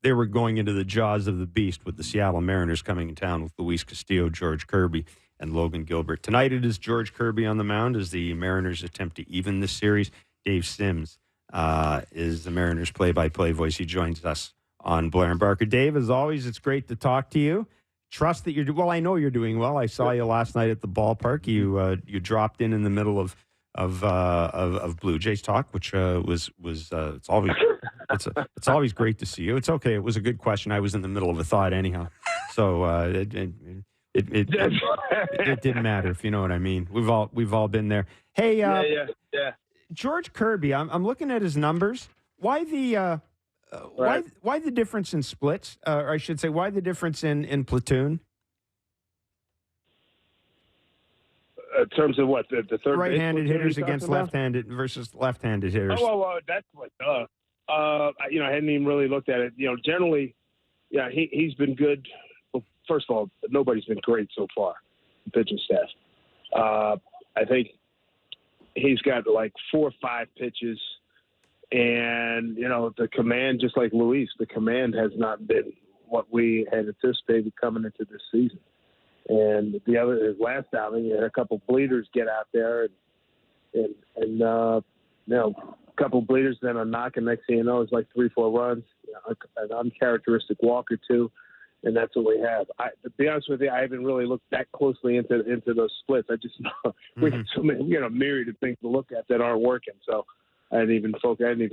They were going into the jaws of the beast with the Seattle Mariners coming in town with Luis Castillo, George Kirby, and Logan Gilbert. Tonight it is George Kirby on the mound as the Mariners attempt to even this series. Dave Sims is the Mariners play-by-play voice. He joins us on Blair and Barker. Dave, as always, it's great to talk to you. Trust that you're well. I know you're doing well. I saw you last night at the ballpark. You dropped in the middle of Blue Jays talk, which was it's always great to see you. It's okay. It was a good question. I was in the middle of a thought anyhow, so it didn't matter, if you know what I mean. We've all been there. Hey, yeah. George Kirby. I'm looking at his numbers. Why the why the difference in splits? Or I should say, why the difference in platoon? In terms of what the third right-handed hitters against left-handed versus left-handed hitters. Oh, well, that's what. I hadn't even really looked at it. Generally, he's been good. Well, first of all, nobody's been great so far, the pitching staff. I think he's got like 4 or 5 pitches, and the command, just like Luis, the command has not been what we had anticipated coming into this season. And his last outing, he had a couple bleeders get out there, and a couple bleeders, then a knock, and next thing you know, it's like 3-4 runs, an uncharacteristic walk or two, and that's what we have. To be honest with you, I haven't really looked that closely into those splits. I just know we have so many, a myriad of things to look at that aren't working. So I hadn't even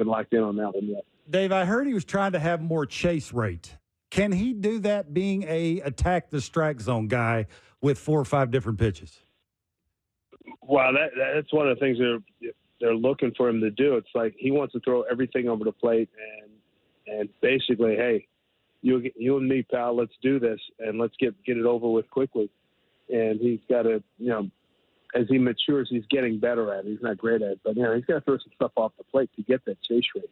locked in on that one yet. Dave, I heard he was trying to have more chase rate. Can he do that being a attack the strike zone guy with 4 or 5 different pitches? Well, that's one of the things they're looking for him to do. It's like he wants to throw everything over the plate and basically, hey, you and me, pal, let's do this and let's get it over with quickly. And he's got to, as he matures, he's getting better at it. He's not great at it, but he's got to throw some stuff off the plate to get that chase rate.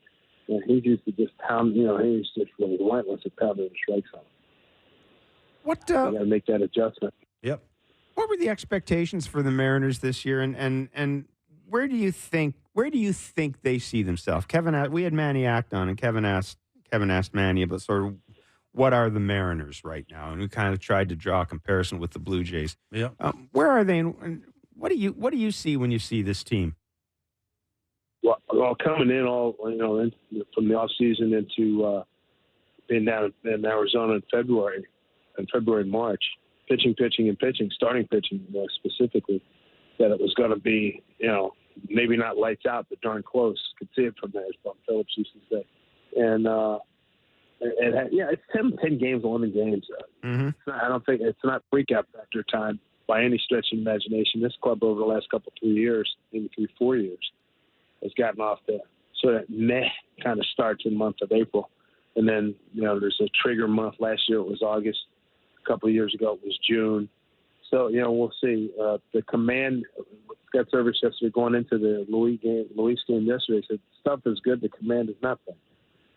And he's used to just pound, he's just really relentless at pounding the strike zone. What? You got to make that adjustment. Yep. What were the expectations for the Mariners this year, and where do you think they see themselves? We had Manny Acta on, and Kevin asked Manny about sort of what are the Mariners right now, and we kind of tried to draw a comparison with the Blue Jays. Yeah. Where are they? And what do you see when you see this team? Well, coming in from the off season into being down in Arizona in February and March, pitching, starting pitching specifically, that it was going to be, maybe not lights out, but darn close. Could see it from there, as Bob Phillips used to say. And it's 10 games, 11 games. Mm-hmm. It's not freak out factor time by any stretch of imagination. This club over the last 3 years, maybe 3-4 years, has gotten off the sort of meh kind of starts in the month of April. And then, there's a trigger month. Last year it was August. A couple of years ago it was June. So, we'll see. The command, Scott Service yesterday going into the Luis game yesterday said stuff is good. The command is not bad.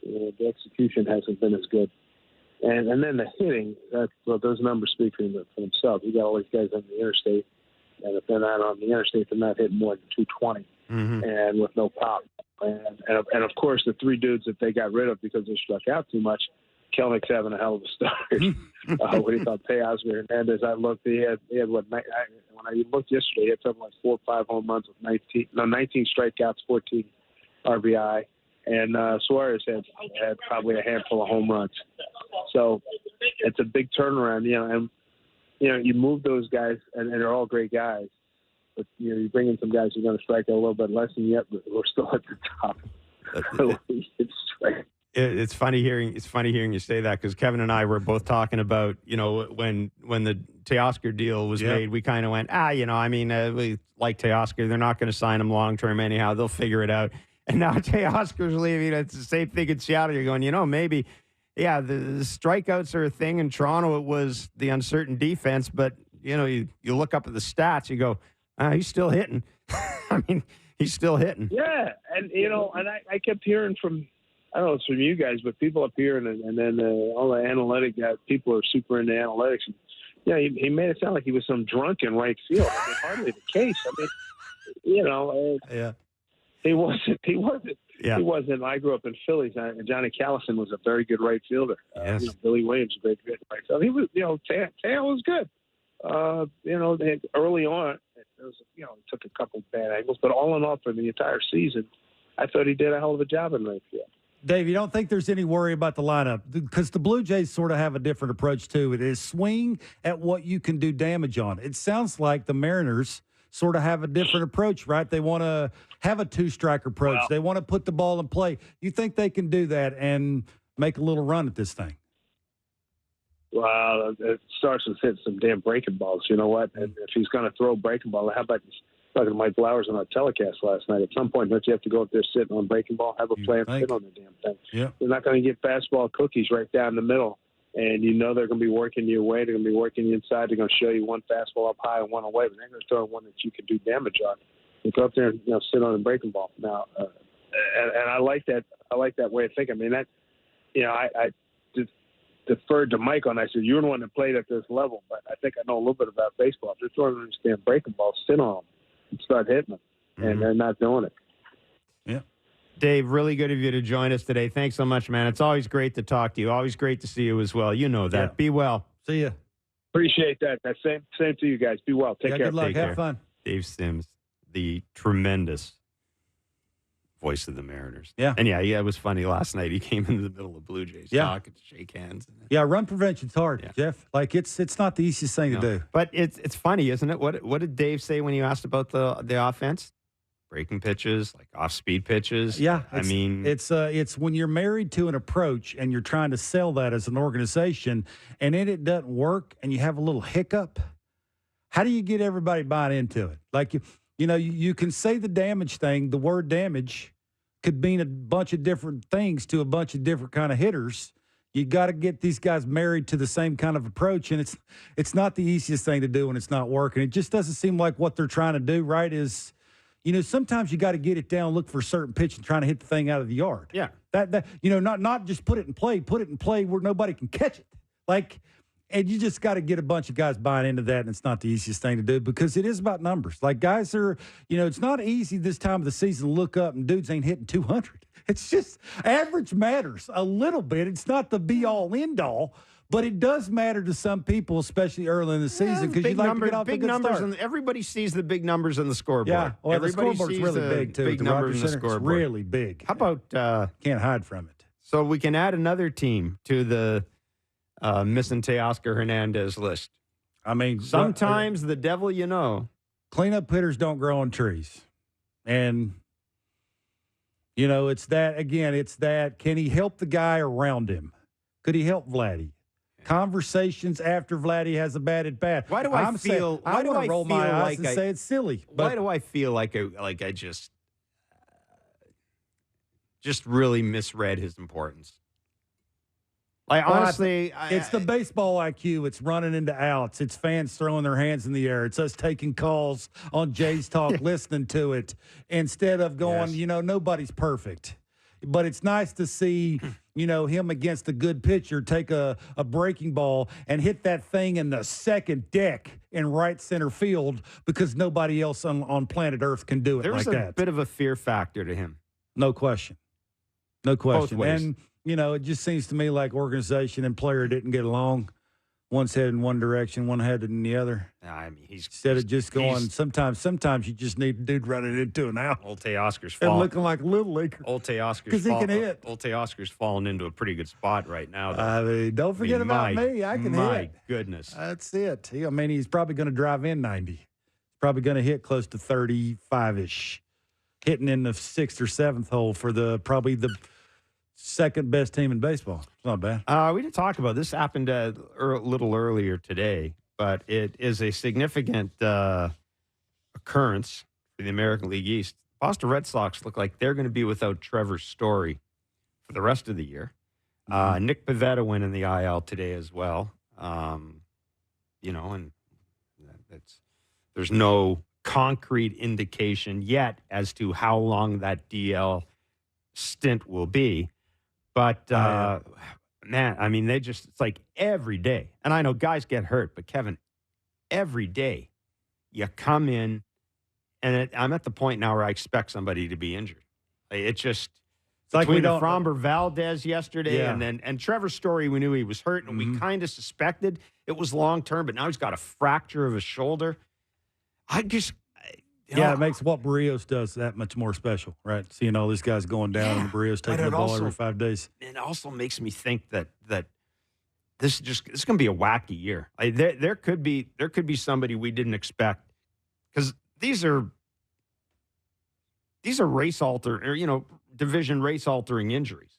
The execution hasn't been as good. And then the hitting, those numbers speak for themselves. You got all these guys on the interstate. And if they're not on the interstate, they're not hitting more than 220. Mm-hmm. And with no pop. And of course, the 3 dudes that they got rid of because they struck out too much, Kelnick's having a hell of a start. What do you thought? Teoscar Hernandez, I looked, he had what, when I looked yesterday, he had something like 4 or 5 home runs with 19 strikeouts, 14 RBI. And Suarez had probably a handful of home runs. So it's a big turnaround, and you move those guys, and they're all great guys. But you bring in some guys who are going to strike out a little bit less, and yet we're still at the top. It's funny hearing you say that, because Kevin and I were both talking about when the Teoscar deal was made, we kind of went we like Teoscar, they're not going to sign him long term anyhow, they'll figure it out. And now Teoscar's leaving. It's the same thing in Seattle. You're going, maybe, the strikeouts are a thing. In Toronto, it was the uncertain defense. But, you look up at the stats, you go, he's still hitting. I mean, He's still hitting. Yeah, and I kept hearing from, I don't know if it's from you guys, but people up here, and then all the analytic guys, people are super into analytics. And, he made it sound like he was some drunk in right field. I mean, hardly the case. I mean, Yeah. he wasn't. Yeah. He wasn't. I grew up in Philly. Johnny Callison was a very good right fielder. Yes. Billy Williams, a great right fielder. He was, Teo was good. Early on, it was, it took a couple of bad angles, but all in all, for the entire season, I thought he did a hell of a job in right field. Dave, you don't think there's any worry about the lineup? Because the Blue Jays sort of have a different approach to it. Is swing at what you can do damage on. It sounds like the Mariners sort of have a different approach, right? They want to have a two-strike approach. Wow. They want to put the ball in play. You think they can do that and make a little run at this thing? Well, it starts with hitting some damn breaking balls. You know what? And if he's going to throw a breaking ball, how about talking to Mike Blowers on our telecast last night? At some point, don't you have to go up there sitting on breaking ball, have a player sit on the damn thing? Yeah. They're not going to get fastball cookies right down the middle. And they're going to be working you away. They're going to be working you inside. They're going to show you one fastball up high and one away. But they're going to throw one that you can do damage on. You go up there and sit on a breaking ball. Now, and I like that. I like that way of thinking. I mean, that I just deferred to Mike on. I said, you're the one that played at this level, but I think I know a little bit about baseball. If they're throwing them damn breaking balls, sit on them and start hitting them, and they're not doing it. Yeah. Dave, really good of you to join us today. Thanks so much, man. It's always great to talk to you. Always great to see you as well. You know that. Yeah. Be well. See ya. Appreciate that. Same to you guys. Be well. Take care. Good luck. Take Have care. fun. Dave Sims, the tremendous voice of the Mariners. Yeah. And it was funny last night. He came into the middle of Blue Jays talk and shake hands. Yeah, run prevention's hard, Jeff. Like it's not the easiest thing to do. But it's funny, isn't it? What did Dave say when you asked about the offense? Breaking pitches, like off-speed pitches. Yeah, it's when you're married to an approach and you're trying to sell that as an organization, and then it doesn't work, and you have a little hiccup. How do you get everybody buying into it? Like you can say the damage thing. The word damage could mean a bunch of different things to a bunch of different kind of hitters. You got to get these guys married to the same kind of approach, and it's not the easiest thing to do when it's not working. It just doesn't seem like what they're trying to do. Right? Is sometimes you got to get it down, look for a certain pitch, and trying to hit the thing out of the yard. Yeah. That not just put it in play where nobody can catch it. And you just got to get a bunch of guys buying into that, and it's not the easiest thing to do because it is about numbers. Like guys are, it's not easy this time of the season to look up and dudes ain't hitting 200. It's just average matters a little bit. It's not the be-all, end-all. But it does matter to some people, especially early in the season, because you like to get off big a good numbers, start. and everybody sees the big numbers on the scoreboard. Yeah, well, everybody the scoreboard's sees really the big too. Big The numbers Rogers in the Center, it's scoreboard. really big. How about can't hide from it? So we can add another team to the missing Teoscar Hernandez list. I mean, Sometimes the devil you know. Cleanup hitters don't grow on trees, and it's that again. It's that. Can he help the guy around him? Could he help Vladdy? Conversations after Vladdy has a bad at bat. Why do I feel? I want to roll my eyes like and say it's silly. But why do I feel like I just really misread his importance? Like honestly, it's the baseball IQ. It's running into outs. It's fans throwing their hands in the air. It's us taking calls on Jays Talk, listening to it instead of going. Yes. Nobody's perfect, but it's nice to see. Him against a good pitcher take a breaking ball and hit that thing in the second deck in right center field because nobody else on planet Earth can do it There's like that. There's a bit of a fear factor to him. No question. No question. Both ways. And, it just seems to me like organization and player didn't get along. One's headed in one direction, one headed in the other. I mean, instead of just going, sometimes you just need a dude running into an out. Old Teoscar's and falling. looking like a little leaguer. Old Teoscar's because he can hit. Old Teoscar's fallen into a pretty good spot right now. I mean, don't forget about me. I can hit. My goodness. That's it. He's probably going to drive in 90. He's probably going to hit close to 35-ish, hitting in the 6th or 7th hole for probably the second best team in baseball. It's not bad. We didn't talk about this. Happened a little earlier today, but it is a significant occurrence for the American League East. Boston Red Sox look like they're going to be without Trevor Story for the rest of the year. Nick Pivetta went in the IL today as well. And there's no concrete indication yet as to how long that DL stint will be. But, man, I mean, it's like every day. And I know guys get hurt, but Kevin, every day you come in, and I'm at the point now where I expect somebody to be injured. It's just like between the Framber Valdez yesterday and Trevor Story, we knew he was hurt, and we kind of suspected it was long-term, but now he's got a fracture of his shoulder. It makes what Berríos does that much more special, right? Seeing all these guys going down and Berríos taking the ball every 5 days. It also makes me think that this is going to be a wacky year. There could be somebody we didn't expect, because these are division race altering injuries.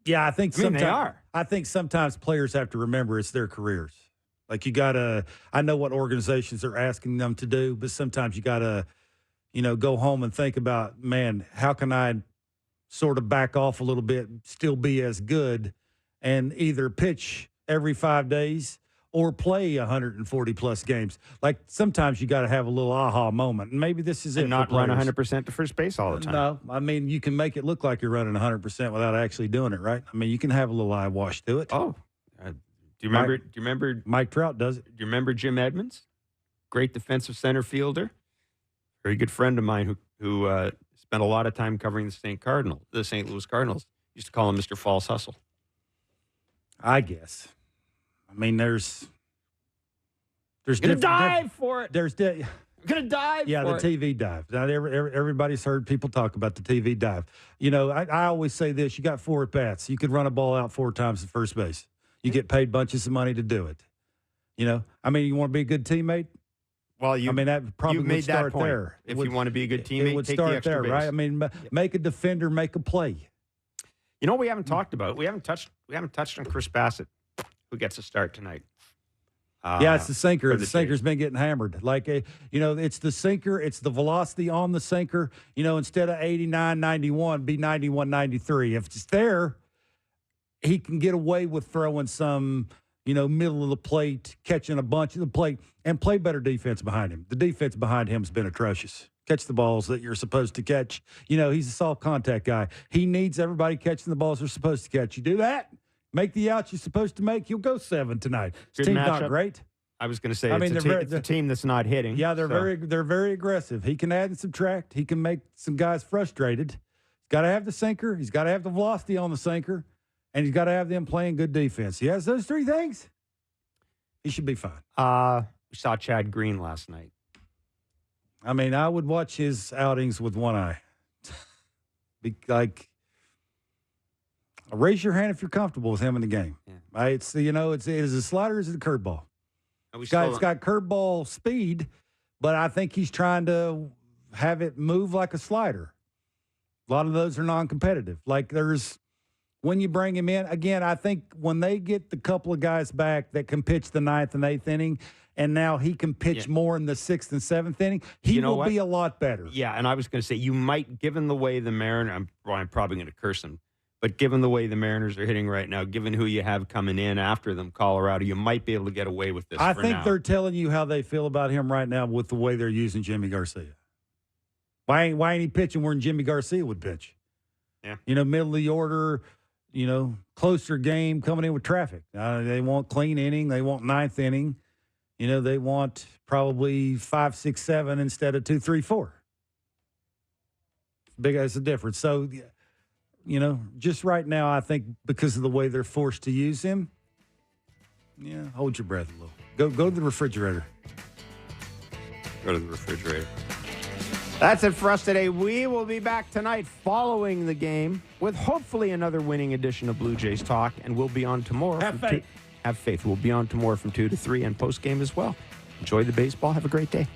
Yeah, I think sometimes they are. I think sometimes players have to remember it's their careers. Like I know what organizations are asking them to do, but sometimes you gotta, go home and think about, man, how can I sort of back off a little bit, still be as good, and either pitch every 5 days or play 140 plus games. Like sometimes you got to have a little aha moment, and maybe this is it. And not run 100% to first base all the time. No, I mean you can make it look like you're running 100% without actually doing it, right? I mean you can have a little eye wash to it. Oh, do you remember Mike Trout does it? Do you remember Jim Edmonds? Great defensive center fielder, very good friend of mine who spent a lot of time covering the St. Louis Cardinals. Used to call him Mr. False Hustle. I guess. I mean, there's gonna dive for it. I'm gonna dive. Yeah, for the TV dive. Now, everybody's heard people talk about the TV dive. I always say this: you got 4 at bats. You could run a ball out 4 times at first base. You get paid bunches of money to do it. I mean, you want to be a good teammate. Well, that probably would start there. If you want to be a good teammate, it would take start the extra there, base. right? I mean, make a defender make a play. We haven't talked about. We haven't touched on Chris Bassett, who gets a start tonight. It's the sinker. The sinker's been getting hammered. It's the sinker. It's the velocity on the sinker. Instead of 89, 91, be 91, 93. If it's there, he can get away with throwing some, middle of the plate, catching a bunch of the plate, and play better defense behind him. The defense behind him has been atrocious. Catch the balls that you're supposed to catch. He's a soft contact guy. He needs everybody catching the balls they're supposed to catch. You do that, make the outs you're supposed to make, you'll go 7 tonight. This team's not great. I was going to say, it's a team that's not hitting. Yeah, they're very aggressive. He can add and subtract. He can make some guys frustrated. He's got to have the sinker. He's got to have the velocity on the sinker. And he's got to have them playing good defense. He has those 3 things, he should be fine. We saw Chad Green last night. I mean, I would watch his outings with one eye. Raise your hand if you're comfortable with him in the game. Yeah. It's it is a slider, or is it a curveball? It's got curveball speed, but I think he's trying to have it move like a slider. A lot of those are non-competitive. When you bring him in, again, I think when they get the couple of guys back that can pitch the 9th and 8th inning, and now he can pitch more in the 6th and 7th inning, he will be a lot better. Yeah, and I was going to say, you might, given the way the Mariners, I'm probably going to curse him, but given the way the Mariners are hitting right now, given who you have coming in after them, Colorado, you might be able to get away with this. I think they're telling you how they feel about him right now with the way they're using Jimmy Garcia. Why ain't he pitching where Jimmy Garcia would pitch? Yeah. Middle of the order, closer game, coming in with traffic. They want clean inning. They want 9th inning. They want probably 5, 6, 7 instead of 2, 3, 4. Big as a difference. So, just right now, I think because of the way they're forced to use him, hold your breath a little. Go to the refrigerator. Go to the refrigerator. That's it for us today. We will be back tonight following the game with hopefully another winning edition of Blue Jays Talk, and we'll be on tomorrow. Have faith. We'll be on tomorrow from 2 to 3 and post-game as well. Enjoy the baseball. Have a great day.